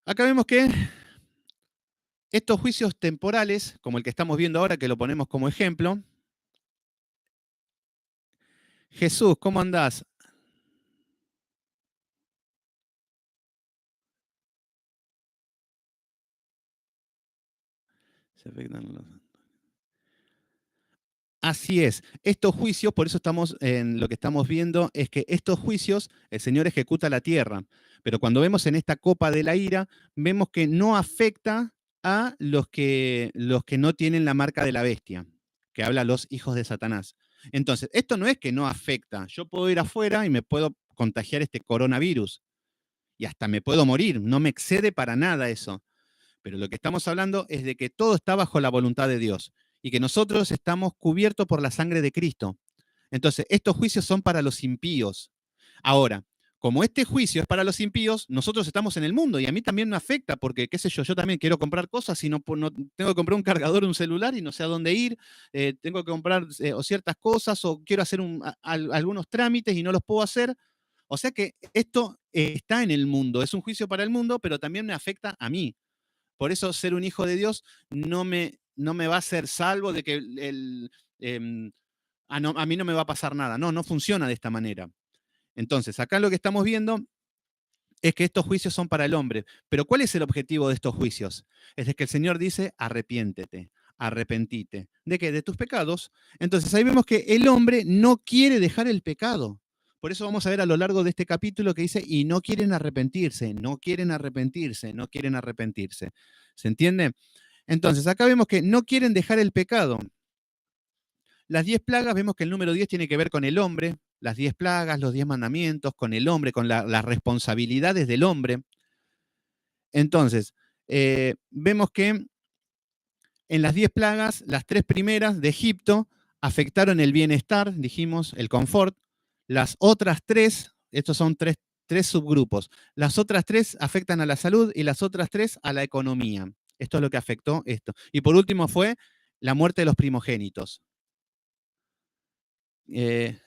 acá vemos que estos juicios temporales, como el que estamos viendo ahora, que lo ponemos como ejemplo, Jesús, ¿cómo andás? Se afectan los... Así es. Estos juicios, por eso estamos en lo que estamos viendo, es que estos juicios el Señor ejecuta la tierra. Pero cuando vemos en esta copa de la ira, vemos que no afecta a los que no tienen la marca de la bestia, que habla a los hijos de Satanás. Entonces, esto no es que no afecta. Yo puedo ir afuera y me puedo contagiar este coronavirus y hasta me puedo morir. No me excede para nada eso. Pero lo que estamos hablando es de que todo está bajo la voluntad de Dios y que nosotros estamos cubiertos por la sangre de Cristo. Entonces, estos juicios son para los impíos. Ahora, como este juicio es para los impíos, nosotros estamos en el mundo y a mí también me afecta porque, qué sé yo, yo también quiero comprar cosas y no tengo que comprar un cargador, un celular y no sé a dónde ir, tengo que comprar o ciertas cosas o quiero hacer algunos trámites y no los puedo hacer. O sea que esto está en el mundo, es un juicio para el mundo, pero también me afecta a mí. Por eso ser un hijo de Dios no me va a hacer salvo de que em, no, a mí no me va a pasar nada. No, no funciona de esta manera. Entonces, acá lo que estamos viendo es que estos juicios son para el hombre. Pero ¿cuál es el objetivo de estos juicios? Es de que el Señor dice, arrepiéntete, arrepentite. ¿De qué? De tus pecados. Entonces ahí vemos que el hombre no quiere dejar el pecado. Por eso vamos a ver a lo largo de este capítulo que dice, y no quieren arrepentirse, no quieren arrepentirse, no quieren arrepentirse. ¿Se entiende? Entonces acá vemos que no quieren dejar el pecado. Las 10 plagas, vemos que el número 10 tiene que ver con el hombre, las 10 plagas, los 10 mandamientos, con el hombre, con las responsabilidades del hombre. Entonces, vemos que en las 10 plagas, las 3 primeras de Egipto afectaron el bienestar, dijimos, el confort. Las otras 3, estos son tres subgrupos, las otras 3 afectan a la salud y las otras 3 a la economía. Esto es lo que afectó esto. Y por último fue la muerte de los primogénitos. Eh,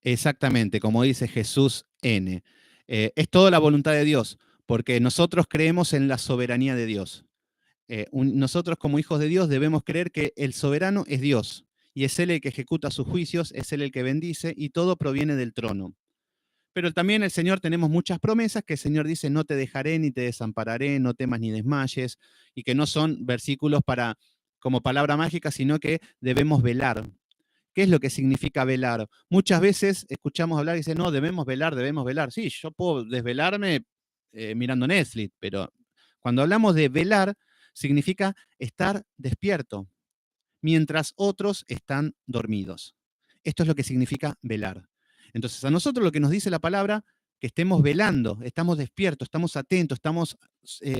Exactamente, como dice Jesús N. Es toda la voluntad de Dios, porque nosotros creemos en la soberanía de Dios. Nosotros como hijos de Dios debemos creer que el soberano es Dios, y es Él el que ejecuta sus juicios, es Él el que bendice, y todo proviene del trono. Pero también el Señor tenemos muchas promesas que el Señor dice, no te dejaré ni te desampararé, no temas ni desmayes, y que no son versículos para como palabra mágica, sino que debemos velar. ¿Qué es lo que significa velar? Muchas veces escuchamos hablar y dicen, no, debemos velar, debemos velar. Sí, yo puedo desvelarme mirando Netflix, pero cuando hablamos de velar, significa estar despierto, mientras otros están dormidos. Esto es lo que significa velar. Entonces, a nosotros lo que nos dice la palabra, que estemos velando, estamos despiertos, estamos atentos, estamos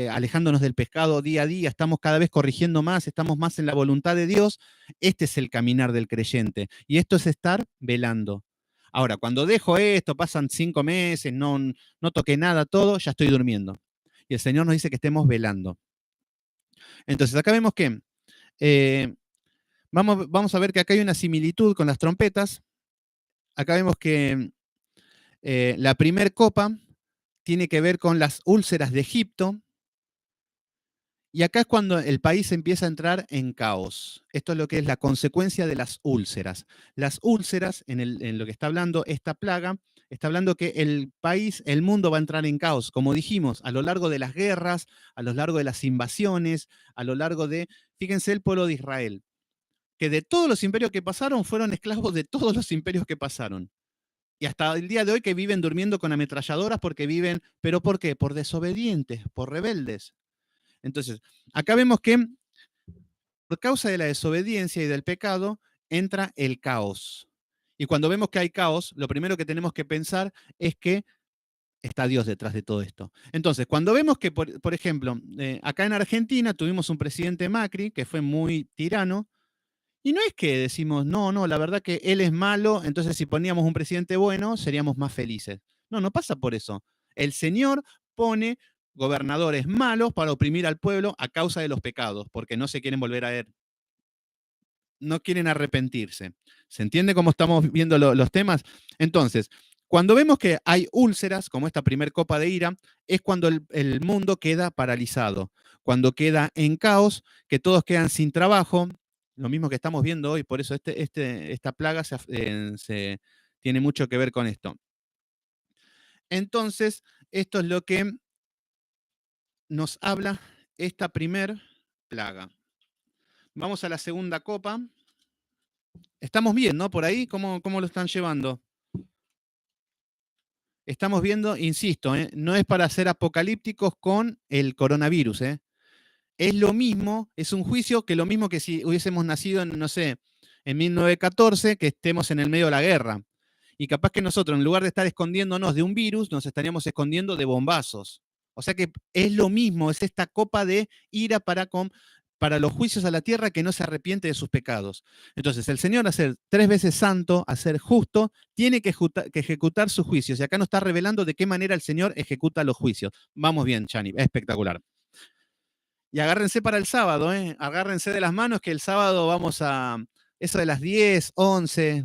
alejándonos del pescado día a día, estamos cada vez corrigiendo más, estamos más en la voluntad de Dios. Este es el caminar del creyente. Y esto es estar velando. Ahora, cuando dejo esto, pasan 5 meses, no toqué nada, todo, ya estoy durmiendo. Y el Señor nos dice que estemos velando. Entonces, acá vemos que eh, vamos a ver que acá hay una similitud con las trompetas. Acá vemos que la primer copa tiene que ver con las úlceras de Egipto. Y acá es cuando el país empieza a entrar en caos. Esto es lo que es la consecuencia de las úlceras. Las úlceras, en lo que está hablando esta plaga, está hablando que el país, el mundo va a entrar en caos. Como dijimos, a lo largo de las guerras, a lo largo de las invasiones, a lo largo de, fíjense, el pueblo de Israel, que de todos los imperios que pasaron fueron esclavos de todos los imperios que pasaron. Y hasta el día de hoy que viven durmiendo con ametralladoras porque viven, ¿pero por qué? Por desobedientes, por rebeldes. Entonces, acá vemos que por causa de la desobediencia y del pecado entra el caos. Y cuando vemos que hay caos, lo primero que tenemos que pensar es que está Dios detrás de todo esto. Entonces, cuando vemos que, por ejemplo, acá en Argentina tuvimos un presidente Macri que fue muy tirano, y no es que decimos, no, no, la verdad que él es malo, entonces si poníamos un presidente bueno, seríamos más felices. No, no pasa por eso. El Señor pone gobernadores malos para oprimir al pueblo a causa de los pecados, porque no se quieren volver a él, no quieren arrepentirse. ¿Se entiende cómo estamos viendo los temas? Entonces, cuando vemos que hay úlceras, como esta primer copa de ira, es cuando el mundo queda paralizado, cuando queda en caos, que todos quedan sin trabajo, lo mismo que estamos viendo hoy, por eso esta plaga tiene mucho que ver con esto. Entonces, esto es lo que nos habla esta primer plaga. Vamos a la segunda copa. Estamos bien, ¿no? Por ahí, ¿cómo lo están llevando? Estamos viendo, insisto, no es para ser apocalípticos con el coronavirus. Es lo mismo, es un juicio que lo mismo que si hubiésemos nacido en, no sé, en 1914, que estemos en el medio de la guerra. Y capaz que nosotros, en lugar de estar escondiéndonos de un virus, nos estaríamos escondiendo de bombazos. O sea que es lo mismo, es esta copa de ira para los juicios a la tierra que no se arrepiente de sus pecados. Entonces, el Señor, a ser 3 veces santo, a ser justo, tiene que ejecutar sus juicios. Y acá nos está revelando de qué manera el Señor ejecuta los juicios. Vamos bien, Chani, espectacular. Y agárrense para el sábado, ¿eh? Agárrense de las manos que el sábado vamos a, eso de las 10, 11,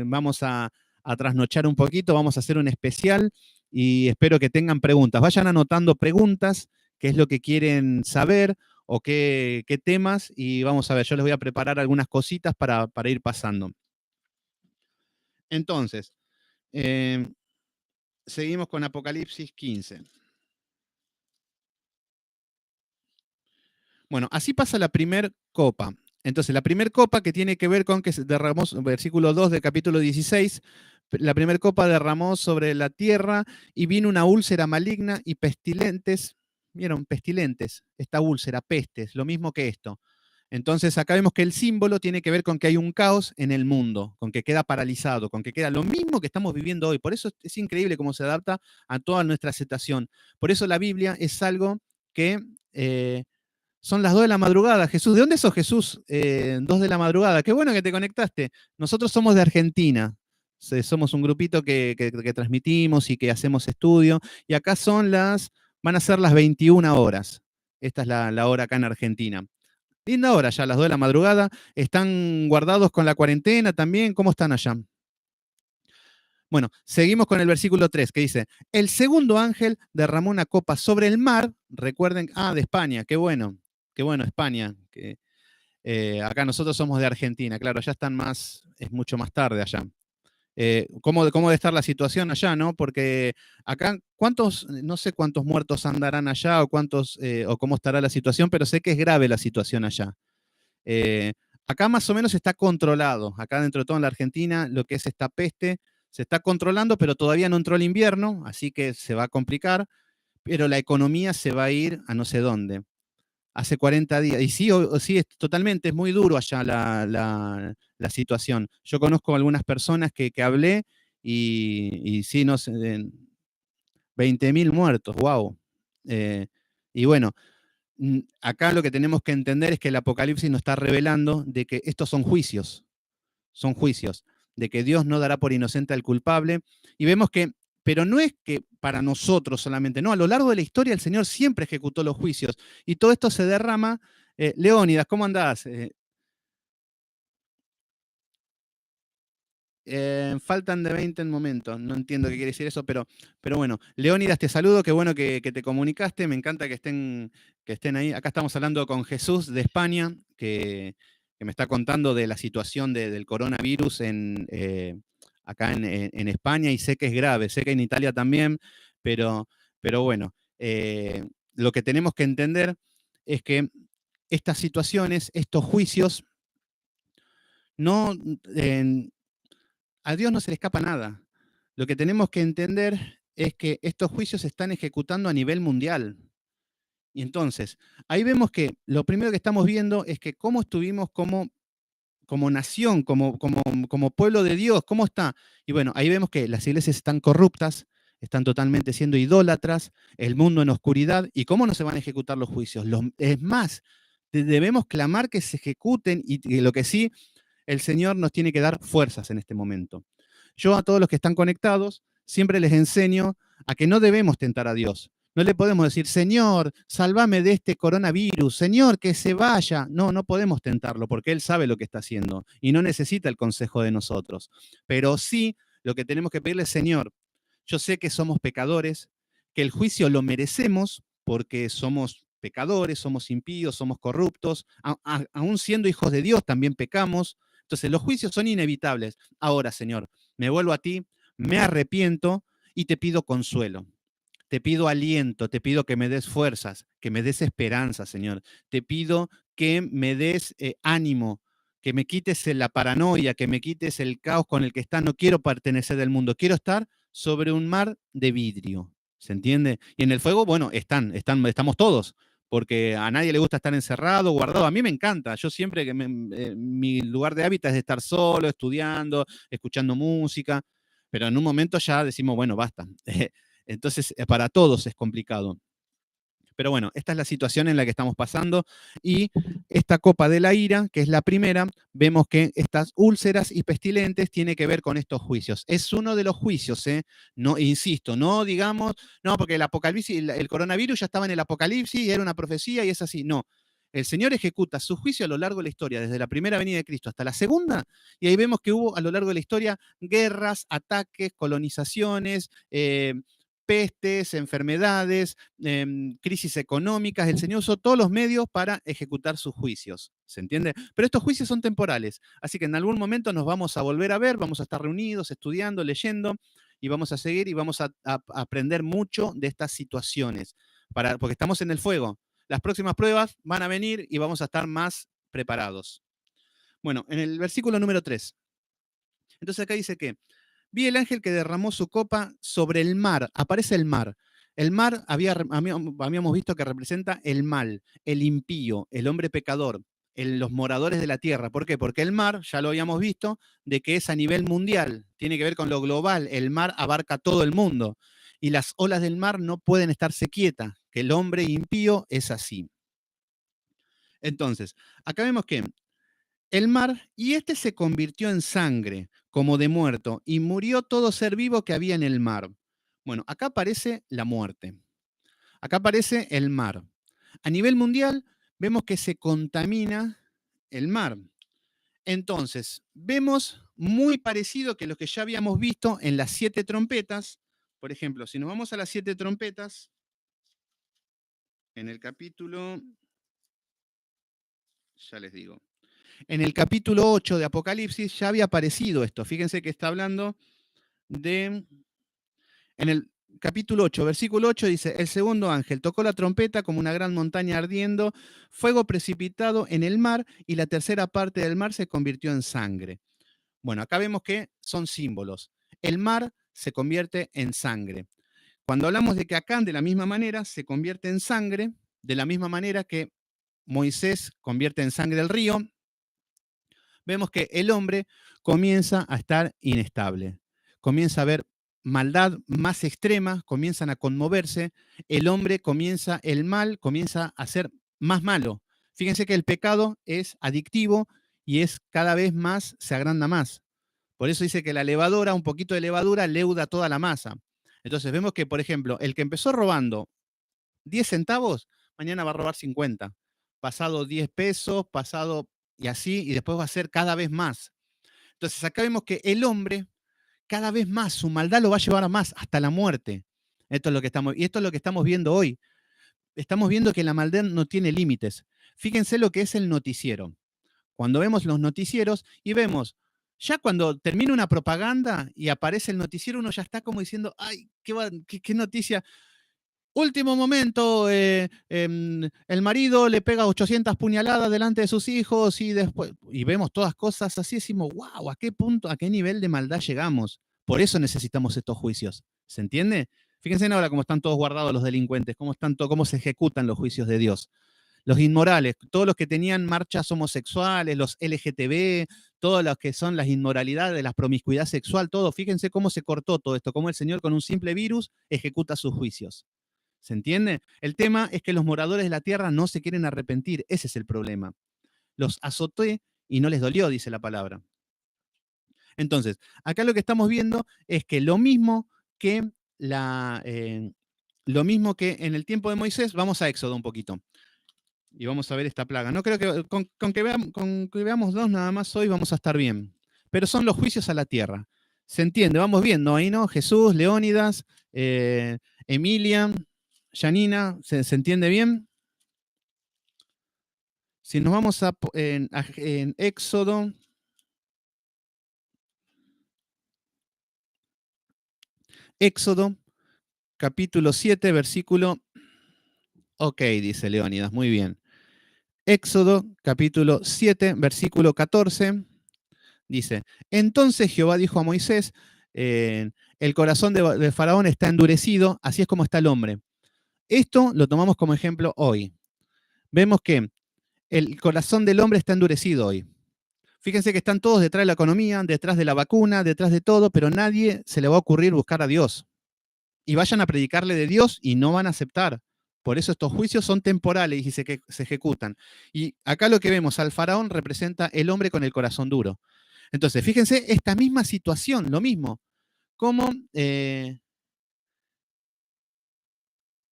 vamos a trasnochar un poquito, vamos a hacer un especial y espero que tengan preguntas. Vayan anotando preguntas, qué es lo que quieren saber o qué temas, y vamos a ver, yo les voy a preparar algunas cositas para ir pasando. Entonces, seguimos con Apocalipsis 15. Bueno, así pasa la primer copa. Entonces, la primer copa que tiene que ver con que se derramó, versículo 2 del capítulo 16, la primera copa derramó sobre la tierra y vino una úlcera maligna y pestilentes, vieron, pestilentes, esta úlcera, pestes, lo mismo que esto. Entonces, acá vemos que el símbolo tiene que ver con que hay un caos en el mundo, con que queda paralizado, con que queda lo mismo que estamos viviendo hoy. Por eso es increíble cómo se adapta a toda nuestra situación. Por eso la Biblia es algo que... son las 2 de la madrugada, Jesús. ¿De dónde sos, Jesús? 2 de la madrugada. Qué bueno que te conectaste. Nosotros somos de Argentina. Somos un grupito que transmitimos y que hacemos estudio. Y acá van a ser las 21 horas. Esta es la hora acá en Argentina. Linda hora ya, las 2 de la madrugada. ¿Están guardados con la cuarentena también? ¿Cómo están allá? Bueno, seguimos con el versículo 3 que dice, el segundo ángel derramó una copa sobre el mar, recuerden, de España, qué bueno, España, que acá nosotros somos de Argentina, claro, allá están más, es mucho más tarde allá. ¿Cómo debe estar la situación allá, no? Porque acá, no sé cuántos muertos andarán allá o o cómo estará la situación, pero sé que es grave la situación allá. Acá más o menos está controlado, acá dentro de todo en la Argentina, lo que es esta peste se está controlando, pero todavía no entró el invierno, así que se va a complicar, pero la economía se va a ir a no sé dónde. Hace 40 días, y sí, sí, totalmente, es muy duro allá la situación. Yo conozco algunas personas que hablé y sí, no sé, 20.000 muertos, wow. Y bueno, acá lo que tenemos que entender es que el Apocalipsis nos está revelando de que estos son juicios, de que Dios no dará por inocente al culpable. Y vemos que, pero no es que para nosotros solamente, no, a lo largo de la historia el Señor siempre ejecutó los juicios y todo esto se derrama. Leónidas, ¿cómo andás? Faltan de 20 en momento, no entiendo qué quiere decir eso, pero bueno, Leónidas, te saludo, qué bueno que te comunicaste, me encanta que estén ahí. Acá estamos hablando con Jesús de España, que me está contando de la situación del coronavirus acá en España, y sé que es grave, sé que en Italia también, pero bueno, lo que tenemos que entender es que estas situaciones, estos juicios, no... a Dios no se le escapa nada. Lo que tenemos que entender es que estos juicios se están ejecutando a nivel mundial. Y entonces, ahí vemos que lo primero que estamos viendo es que cómo estuvimos como nación, como pueblo de Dios, cómo está. Y bueno, ahí vemos que las iglesias están corruptas, están totalmente siendo idólatras, el mundo en oscuridad, y cómo no se van a ejecutar los juicios. Es más, debemos clamar que se ejecuten y lo que sí, el Señor nos tiene que dar fuerzas en este momento. Yo a todos los que están conectados siempre les enseño a que no debemos tentar a Dios. No le podemos decir, Señor, sálvame de este coronavirus, Señor, que se vaya. No, no podemos tentarlo porque Él sabe lo que está haciendo y no necesita el consejo de nosotros. Pero sí, lo que tenemos que pedirle, Señor, yo sé que somos pecadores, que el juicio lo merecemos porque somos pecadores, somos impíos, somos corruptos, aún siendo hijos de Dios también pecamos. Entonces los juicios son inevitables. Ahora, Señor, me vuelvo a ti, me arrepiento y te pido consuelo. Te pido aliento, te pido que me des fuerzas, que me des esperanza, Señor. Te pido que me des ánimo, que me quites la paranoia, que me quites el caos con el que está. No quiero pertenecer del mundo, quiero estar sobre un mar de vidrio. ¿Se entiende? Y en el fuego, bueno, estamos todos, porque a nadie le gusta estar encerrado, guardado. A mí me encanta. Yo siempre que mi lugar de hábitat es estar solo, estudiando, escuchando música, pero en un momento ya decimos, bueno, basta. Entonces, para todos es complicado. Pero bueno, esta es la situación en la que estamos pasando y esta copa de la ira, que es la primera, vemos que estas úlceras y pestilentes tiene que ver con estos juicios. Es uno de los juicios, ¿eh? No, insisto, no digamos, no, porque el apocalipsis, el coronavirus ya estaba en el apocalipsis y era una profecía y es así. No. El Señor ejecuta su juicio a lo largo de la historia, desde la primera venida de Cristo hasta la segunda, y ahí vemos que hubo a lo largo de la historia guerras, ataques, colonizaciones, pestes, enfermedades, crisis económicas. El Señor usó todos los medios para ejecutar sus juicios. ¿Se entiende? Pero estos juicios son temporales. Así que en algún momento nos vamos a volver a ver, vamos a estar reunidos, estudiando, leyendo, y vamos a seguir y vamos a aprender mucho de estas situaciones. Porque estamos en el fuego. Las próximas pruebas van a venir y vamos a estar más preparados. Bueno, en el versículo número 3. Entonces acá dice que vi el ángel que derramó su copa sobre el mar. Aparece el mar. El mar habíamos visto que representa el mal, el impío, el hombre pecador, los moradores de la tierra. ¿Por qué? Porque el mar, ya lo habíamos visto, de que es a nivel mundial, tiene que ver con lo global. El mar abarca todo el mundo y las olas del mar no pueden estarse quietas, que el hombre impío es así. Entonces, acá vemos que el mar, y este se convirtió en sangre, como de muerto, y murió todo ser vivo que había en el mar. Bueno, acá aparece la muerte. Acá aparece el mar. A nivel mundial, vemos que se contamina el mar. Entonces, vemos muy parecido que lo que ya habíamos visto en las 7 trompetas. Por ejemplo, si nos vamos a las 7 trompetas, en el capítulo, ya les digo, en el capítulo 8 de Apocalipsis ya había aparecido esto. Fíjense que está hablando de, en el capítulo 8, versículo 8 dice, el segundo ángel tocó la trompeta como una gran montaña ardiendo, fuego precipitado en el mar y la tercera parte del mar se convirtió en sangre. Bueno, acá vemos que son símbolos. El mar se convierte en sangre. Cuando hablamos de que Acán de la misma manera se convierte en sangre, de la misma manera que Moisés convierte en sangre el río, vemos que el hombre comienza a estar inestable, comienza a ver maldad más extrema, comienzan a conmoverse, el hombre comienza, el mal comienza a ser más malo. Fíjense que el pecado es adictivo y es cada vez más, se agranda más. Por eso dice que la levadura, un poquito de levadura, leuda toda la masa. Entonces vemos que, por ejemplo, el que empezó robando 10 centavos, mañana va a robar 50. Pasado 10 pesos, pasado y así, y después va a ser cada vez más. Entonces acá vemos que el hombre, cada vez más, su maldad lo va a llevar a más, hasta la muerte. Esto es lo que estamos viendo hoy. Estamos viendo que la maldad no tiene límites. Fíjense lo que es el noticiero. Cuando vemos los noticieros y vemos, ya cuando termina una propaganda y aparece el noticiero, uno ya está como diciendo, ay, qué noticia. Último momento, el marido le pega 800 puñaladas delante de sus hijos y después, y vemos todas cosas así, decimos, wow, ¿a qué punto, a qué nivel de maldad llegamos? Por eso necesitamos estos juicios, ¿se entiende? Fíjense ahora cómo están todos guardados los delincuentes, cómo se ejecutan los juicios de Dios. Los inmorales, todos los que tenían marchas homosexuales, los LGTB, todos los que son las inmoralidades, la promiscuidad sexual, todo. Fíjense cómo se cortó todo esto, cómo el Señor con un simple virus ejecuta sus juicios. ¿Se entiende? El tema es que los moradores de la tierra no se quieren arrepentir. Ese es el problema. Los azoté y no les dolió, dice la palabra. Entonces, acá lo que estamos viendo es que que lo mismo que en el tiempo de Moisés, vamos a Éxodo un poquito y vamos a ver esta plaga. No creo que con que veamos dos nada más hoy vamos a estar bien. Pero son los juicios a la tierra. ¿Se entiende? Vamos viendo ahí, ¿no? Jesús, Leónidas, Emilia, Janina, ¿se entiende bien? Si nos vamos en Éxodo, Éxodo capítulo 7, versículo... Ok, dice Leónidas, muy bien. Éxodo, capítulo 7, versículo 14, dice, entonces Jehová dijo a Moisés, el corazón de Faraón está endurecido, así es como está el hombre. Esto lo tomamos como ejemplo hoy. Vemos que el corazón del hombre está endurecido hoy. Fíjense que están todos detrás de la economía, detrás de la vacuna, detrás de todo, pero nadie se le va a ocurrir buscar a Dios. Y vayan a predicarle de Dios y no van a aceptar. Por eso estos juicios son temporales y se ejecutan. Y acá lo que vemos, al faraón representa el hombre con el corazón duro. Entonces, fíjense, esta misma situación, lo mismo. Como,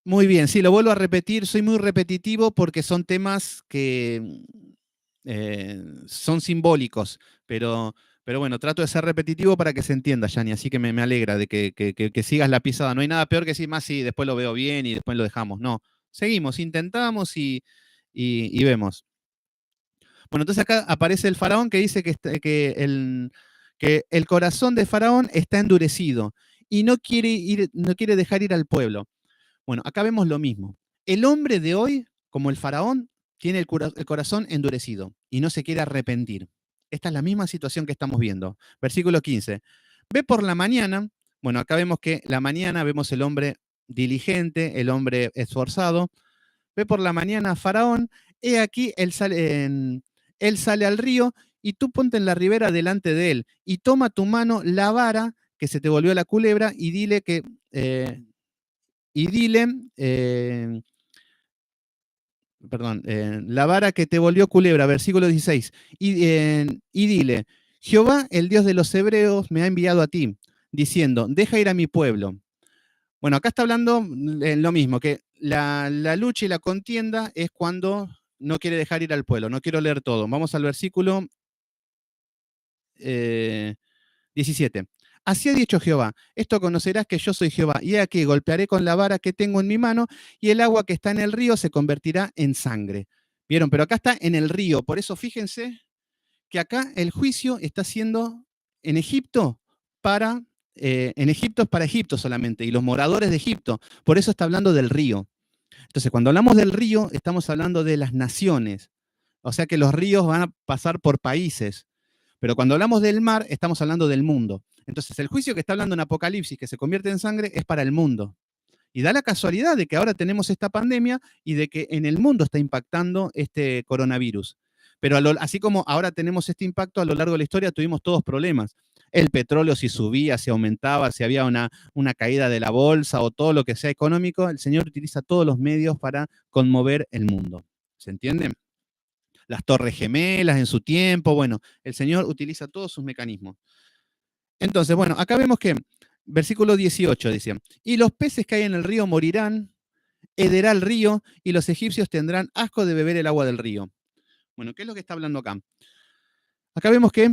muy bien, sí, lo vuelvo a repetir, soy muy repetitivo porque son temas que son simbólicos, pero bueno, trato de ser repetitivo para que se entienda, Yani, así que me alegra de que sigas la pisada. No hay nada peor que decir más, sí, después lo veo bien y después lo dejamos. No, seguimos, intentamos y vemos. Bueno, entonces acá aparece el faraón que dice que el corazón de faraón está endurecido y no quiere dejar ir al pueblo. Bueno, acá vemos lo mismo. El hombre de hoy, como el faraón, tiene el corazón endurecido y no se quiere arrepentir. Esta es la misma situación que estamos viendo. Versículo 15. Ve por la mañana, bueno, acá vemos que la mañana vemos el hombre diligente, el hombre esforzado. Ve por la mañana a Faraón, he aquí, él sale al río y tú ponte en la ribera delante de él y toma tu mano la vara que se te volvió la culebra y dile que... y dile, perdón, la vara que te volvió culebra, versículo 16, y dile, Jehová, el Dios de los hebreos, me ha enviado a ti, diciendo, deja ir a mi pueblo. Bueno, acá está hablando lo mismo, que la lucha y la contienda es cuando no quiere dejar ir al pueblo. No quiero leer todo. Vamos al versículo 17. Así ha dicho Jehová, esto conocerás que yo soy Jehová, y he aquí golpearé con la vara que tengo en mi mano, y el agua que está en el río se convertirá en sangre. ¿Vieron? Pero acá está en el río, por eso fíjense que acá el juicio está siendo en Egipto en Egipto es para Egipto solamente, y los moradores de Egipto, por eso está hablando del río. Entonces, cuando hablamos del río, estamos hablando de las naciones, o sea que los ríos van a pasar por países. Pero cuando hablamos del mar, estamos hablando del mundo. Entonces, el juicio que está hablando en Apocalipsis, que se convierte en sangre, es para el mundo. Y da la casualidad de que ahora tenemos esta pandemia y de que en el mundo está impactando este coronavirus. Pero así como ahora tenemos este impacto, a lo largo de la historia tuvimos todos problemas. El petróleo si subía, si aumentaba, si había una caída de la bolsa o todo lo que sea económico, el Señor utiliza todos los medios para conmover el mundo. ¿Se entiende? Las torres gemelas en su tiempo, bueno, el Señor utiliza todos sus mecanismos. Entonces, bueno, acá vemos que, versículo 18 dice, y los peces que hay en el río morirán, hederá el río, y los egipcios tendrán asco de beber el agua del río. Bueno, ¿qué es lo que está hablando acá? Acá vemos que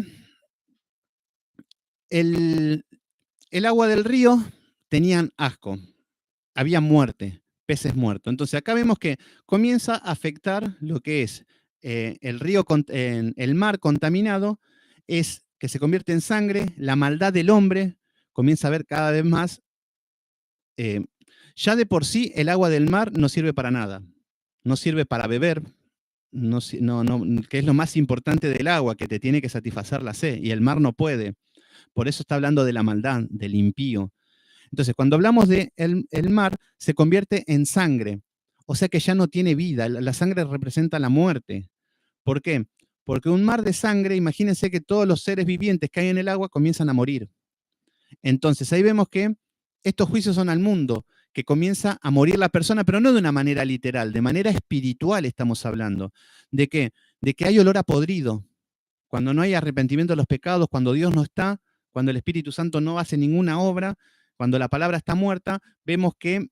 el, el agua del río tenían asco, había muerte, peces muertos. Entonces acá vemos que comienza a afectar lo que es el río, el mar contaminado, es que se convierte en sangre, la maldad del hombre comienza a ver cada vez más. eh, ya de por sí el agua del mar no sirve para nada, no sirve para beber, que es lo más importante del agua, que te tiene que satisfacer la sed, y el mar no puede. Por eso está hablando de la maldad, del impío. Entonces, cuando hablamos de el mar, se convierte en sangre, o sea que ya no tiene vida, la sangre representa la muerte. ¿Por qué? Porque un mar de sangre, imagínense que todos los seres vivientes que hay en el agua comienzan a morir. Entonces, ahí vemos que estos juicios son al mundo, que comienza a morir la persona, pero no de una manera literal, de manera espiritual estamos hablando. ¿De qué? De que hay olor a podrido. Cuando no hay arrepentimiento de los pecados, cuando Dios no está, cuando el Espíritu Santo no hace ninguna obra, cuando la palabra está muerta, vemos que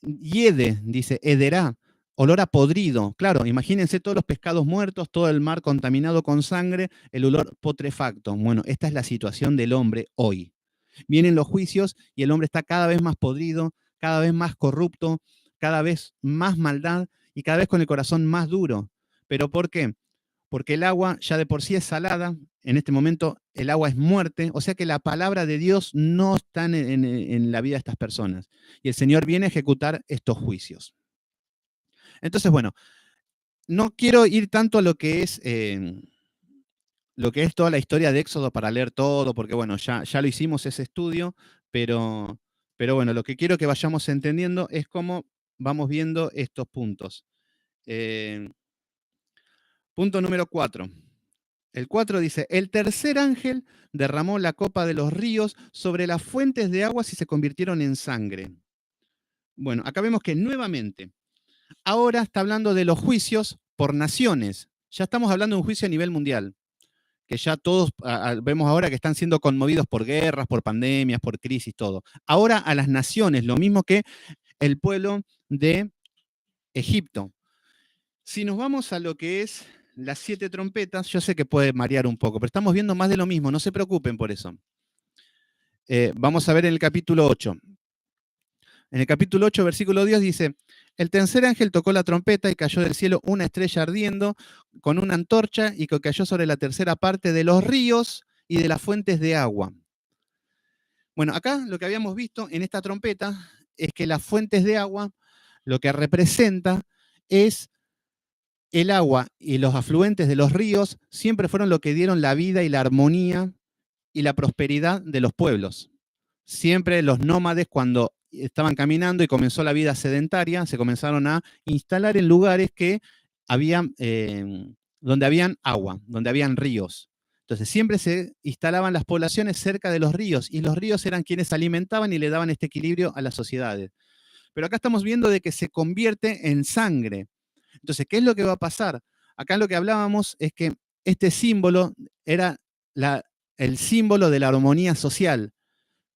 hiede, dice, hederá, olor a podrido. Claro, imagínense todos los pescados muertos, todo el mar contaminado con sangre, el olor putrefacto. Bueno, esta es la situación del hombre hoy. Vienen los juicios y el hombre está cada vez más podrido, cada vez más corrupto, cada vez más maldad y cada vez con el corazón más duro. ¿Pero por qué? Porque el agua ya de por sí es salada, en este momento el agua es muerte, o sea que la palabra de Dios no está en la vida de estas personas. Y el Señor viene a ejecutar estos juicios. Entonces, bueno, no quiero ir tanto a lo que es toda la historia de Éxodo para leer todo, porque bueno, ya lo hicimos ese estudio, pero bueno, lo que quiero que vayamos entendiendo es cómo vamos viendo estos puntos. Eh, Punto número 4. El 4 dice, el tercer ángel derramó la copa de los ríos sobre las fuentes de aguas y se convirtieron en sangre. Bueno, acá vemos que nuevamente, ahora está hablando de los juicios por naciones. Ya estamos hablando de un juicio a nivel mundial, que ya todos vemos ahora que están siendo conmovidos por guerras, por pandemias, por crisis, todo. Ahora a las naciones, lo mismo que el pueblo de Egipto. Si nos vamos a lo que es las 7 trompetas, yo sé que puede marear un poco, pero estamos viendo más de lo mismo, no se preocupen por eso. Vamos a ver en el capítulo 8. En el capítulo 8, versículo 10 dice, el tercer ángel tocó la trompeta y cayó del cielo una estrella ardiendo con una antorcha y que cayó sobre la tercera parte de los ríos y de las fuentes de agua. Bueno, acá lo que habíamos visto en esta trompeta es que las fuentes de agua lo que representa es el agua y los afluentes de los ríos siempre fueron lo que dieron la vida y la armonía y la prosperidad de los pueblos. Siempre los nómades, cuando estaban caminando y comenzó la vida sedentaria, se comenzaron a instalar en lugares que donde habían agua, donde habían ríos. Entonces siempre se instalaban las poblaciones cerca de los ríos y los ríos eran quienes alimentaban y le daban este equilibrio a las sociedades. Pero acá estamos viendo de que se convierte en sangre. Entonces, ¿qué es lo que va a pasar? Acá lo que hablábamos es que este símbolo era el símbolo de la armonía social.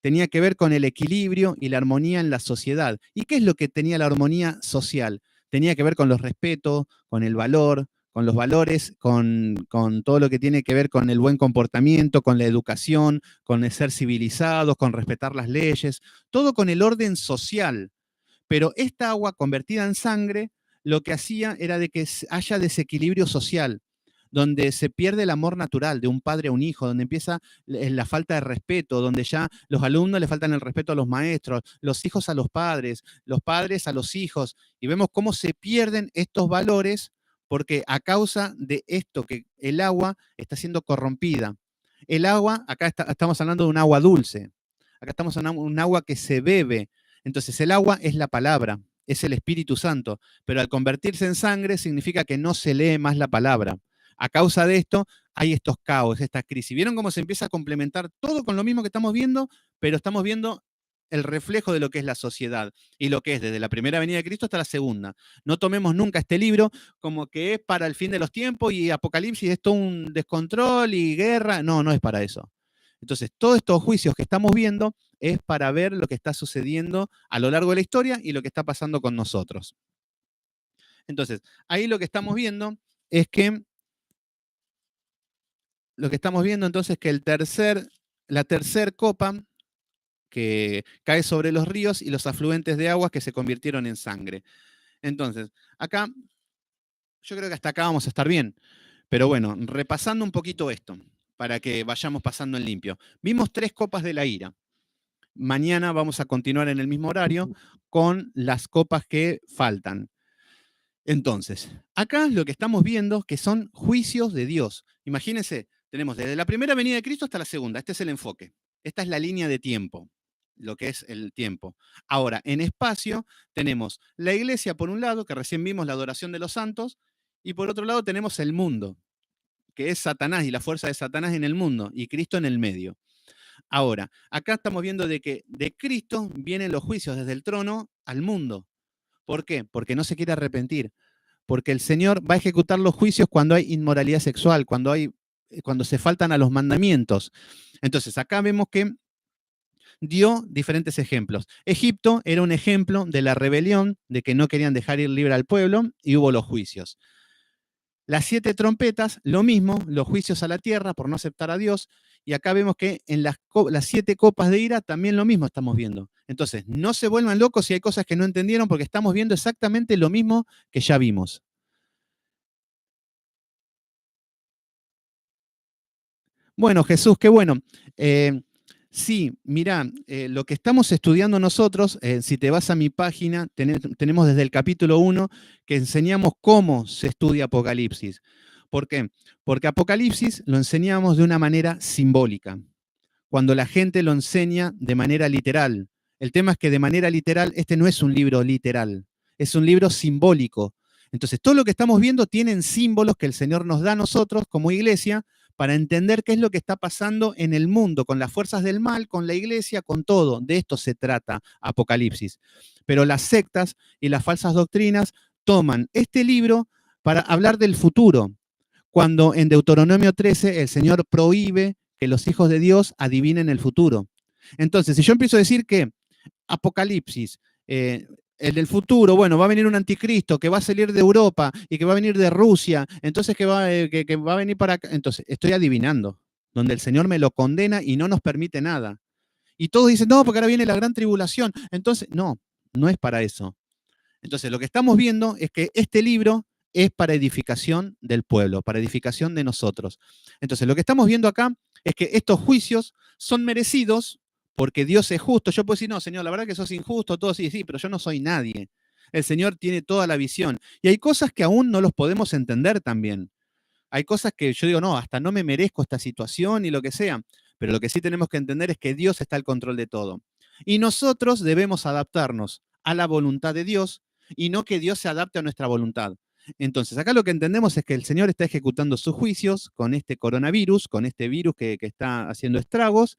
Tenía que ver con el equilibrio y la armonía en la sociedad. ¿Y qué es lo que tenía la armonía social? Tenía que ver con los respetos, con el valor, con los valores, con todo lo que tiene que ver con el buen comportamiento, con la educación, con el ser civilizados, con respetar las leyes, todo con el orden social. Pero esta agua convertida en sangre, lo que hacía era de que haya desequilibrio social, donde se pierde el amor natural de un padre a un hijo, donde empieza la falta de respeto, donde ya los alumnos le faltan el respeto a los maestros, los hijos a los padres a los hijos, y vemos cómo se pierden estos valores porque a causa de esto que el agua está siendo corrompida. El agua, acá estamos hablando de un agua dulce, acá estamos hablando de un agua que se bebe. Entonces el agua es la palabra, es el Espíritu Santo, pero al convertirse en sangre significa que no se lee más la palabra. A causa de esto hay estos caos, esta crisis. ¿Vieron cómo se empieza a complementar todo con lo mismo que estamos viendo? Pero estamos viendo el reflejo de lo que es la sociedad y lo que es desde la primera venida de Cristo hasta la segunda. No tomemos nunca este libro como que es para el fin de los tiempos y Apocalipsis es todo un descontrol y guerra. No, no es para eso. Entonces, todos estos juicios que estamos viendo es para ver lo que está sucediendo a lo largo de la historia y lo que está pasando con nosotros. Entonces, ahí lo que estamos viendo es que la tercer copa que cae sobre los ríos y los afluentes de aguas que se convirtieron en sangre. Entonces, acá, yo creo que hasta acá vamos a estar bien. Pero bueno, repasando un poquito esto, para que vayamos pasando en limpio. Vimos 3 copas de la ira. Mañana vamos a continuar en el mismo horario con las copas que faltan. Entonces, acá lo que estamos viendo que son juicios de Dios. Imagínense, tenemos desde la primera venida de Cristo hasta la segunda. Este es el enfoque. Esta es la línea de tiempo, lo que es el tiempo. Ahora, en espacio tenemos la iglesia por un lado, que recién vimos la adoración de los santos, y por otro lado tenemos el mundo, que es Satanás y la fuerza de Satanás en el mundo, y Cristo en el medio. Ahora, acá estamos viendo de que de Cristo vienen los juicios desde el trono al mundo. ¿Por qué? Porque no se quiere arrepentir. Porque el Señor va a ejecutar los juicios cuando hay inmoralidad sexual, cuando se faltan a los mandamientos. Entonces, acá vemos que dio diferentes ejemplos. Egipto era un ejemplo de la rebelión, de que no querían dejar ir libre al pueblo y hubo los juicios. Las 7 trompetas, lo mismo, los juicios a la tierra por no aceptar a Dios. Y acá vemos que en las 7 copas de ira también lo mismo estamos viendo. Entonces, no se vuelvan locos si hay cosas que no entendieron porque estamos viendo exactamente lo mismo que ya vimos. Bueno, Jesús, qué bueno. Sí, mira, lo que estamos estudiando nosotros, si te vas a mi página, tenemos desde el capítulo 1 que enseñamos cómo se estudia Apocalipsis. ¿Por qué? Porque Apocalipsis lo enseñamos de una manera simbólica, cuando la gente lo enseña de manera literal. El tema es que de manera literal, este no es un libro literal, es un libro simbólico. Entonces, todo lo que estamos viendo tienen símbolos que el Señor nos da a nosotros como iglesia para entender qué es lo que está pasando en el mundo, con las fuerzas del mal, con la iglesia, con todo. De esto se trata Apocalipsis. Pero las sectas y las falsas doctrinas toman este libro para hablar del futuro, cuando en Deuteronomio 13 el Señor prohíbe que los hijos de Dios adivinen el futuro. Entonces, si yo empiezo a decir que Apocalipsis, el del futuro, bueno, va a venir un anticristo que va a salir de Europa y que va a venir de Rusia, entonces que va a venir para acá, entonces estoy adivinando, donde el Señor me lo condena y no nos permite nada. Y todos dicen, no, porque ahora viene la gran tribulación. Entonces, no, no es para eso. Entonces, lo que estamos viendo es que este libro es para edificación del pueblo, para edificación de nosotros. Entonces, lo que estamos viendo acá es que estos juicios son merecidos porque Dios es justo. Yo puedo decir, no, Señor, la verdad que sos injusto, todo sí, sí, pero yo no soy nadie. El Señor tiene toda la visión. Y hay cosas que aún no los podemos entender también. Hay cosas que yo digo, no, hasta no me merezco esta situación y lo que sea. Pero lo que sí tenemos que entender es que Dios está al control de todo. Y nosotros debemos adaptarnos a la voluntad de Dios y no que Dios se adapte a nuestra voluntad. Entonces, acá lo que entendemos es que el Señor está ejecutando sus juicios con este coronavirus, con este virus que está haciendo estragos,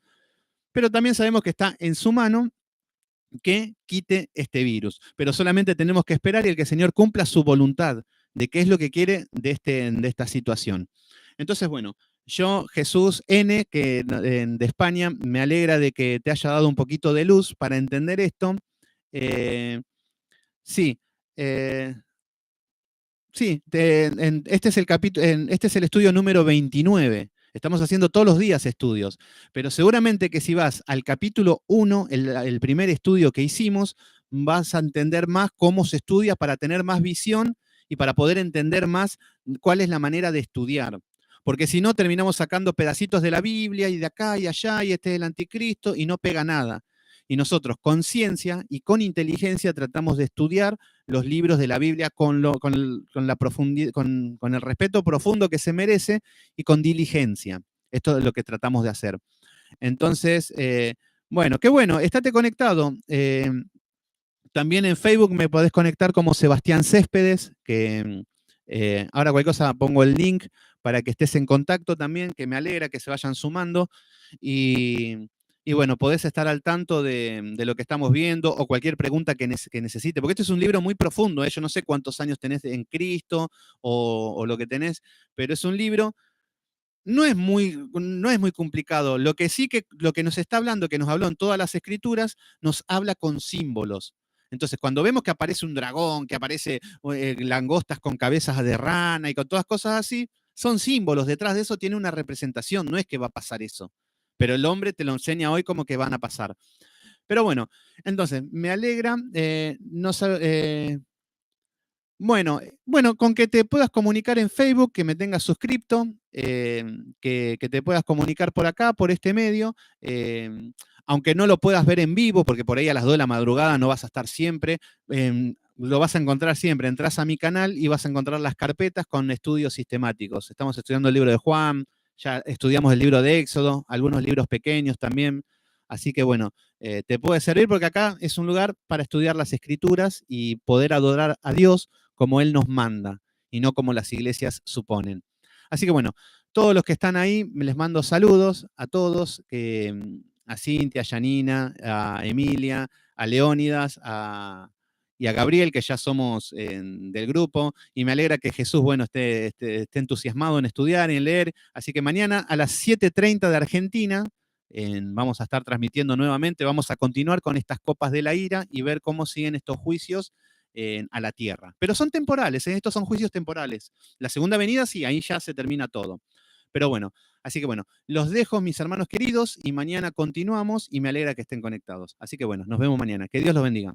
pero también sabemos que está en su mano que quite este virus. Pero solamente tenemos que esperar y el que el Señor cumpla su voluntad de qué es lo que quiere de esta situación. Entonces, bueno, yo, Jesús N., que de España, me alegra de que te haya dado un poquito de luz para entender esto. Eh, sí, eh, sí, este es el capítulo, este es el estudio número 29. Estamos haciendo todos los días estudios, pero seguramente que si vas al capítulo 1, el primer estudio que hicimos, vas a entender más cómo se estudia para tener más visión y para poder entender más cuál es la manera de estudiar. Porque si no, terminamos sacando pedacitos de la Biblia y de acá y allá, y este es el anticristo, y no pega nada. Y nosotros, con ciencia y con inteligencia, tratamos de estudiar los libros de la Biblia con el respeto profundo que se merece y con diligencia. Esto es lo que tratamos de hacer. Entonces, bueno, qué bueno, estate conectado. También en Facebook me podés conectar como Sebastián Céspedes, que ahora cualquier cosa pongo el link para que estés en contacto también, que me alegra que se vayan sumando. Y bueno, podés estar al tanto de lo que estamos viendo o cualquier pregunta que necesite, porque este es un libro muy profundo, ¿eh? Yo no sé cuántos años tenés en Cristo o lo que tenés, pero es un libro, no es muy complicado. Lo que sí que lo que nos está hablando, que nos habló en todas las escrituras, nos habla con símbolos. Entonces, cuando vemos que aparece un dragón, que aparece langostas con cabezas de rana y con todas cosas así, son símbolos. Detrás de eso tiene una representación. No es que va a pasar eso. Pero el hombre te lo enseña hoy como que van a pasar. Pero bueno, entonces, me alegra. Bueno, con que te puedas comunicar en Facebook, que me tengas suscripto, que te puedas comunicar por acá, por este medio, aunque no lo puedas ver en vivo, porque por ahí a las 2 de la madrugada no vas a estar siempre, lo vas a encontrar siempre. Entrás a mi canal y vas a encontrar las carpetas con estudios sistemáticos. Estamos estudiando el libro de Juan, ya estudiamos el libro de Éxodo, algunos libros pequeños también. Así que bueno, te puede servir porque acá es un lugar para estudiar las escrituras y poder adorar a Dios como Él nos manda y no como las iglesias suponen. Así que bueno, todos los que están ahí, les mando saludos a todos, a Cintia, a Janina, a Emilia, a Leónidas, y a Gabriel, que ya somos del grupo, y me alegra que Jesús, bueno, esté entusiasmado en estudiar y en leer. Así que mañana a las 7:30 de Argentina, vamos a estar transmitiendo nuevamente, vamos a continuar con estas copas de la ira y ver cómo siguen estos juicios a la tierra. Pero son temporales, estos son juicios temporales. La segunda venida, sí, ahí ya se termina todo. Pero bueno, así que bueno, los dejo, mis hermanos queridos, y mañana continuamos y me alegra que estén conectados. Así que bueno, nos vemos mañana. Que Dios los bendiga.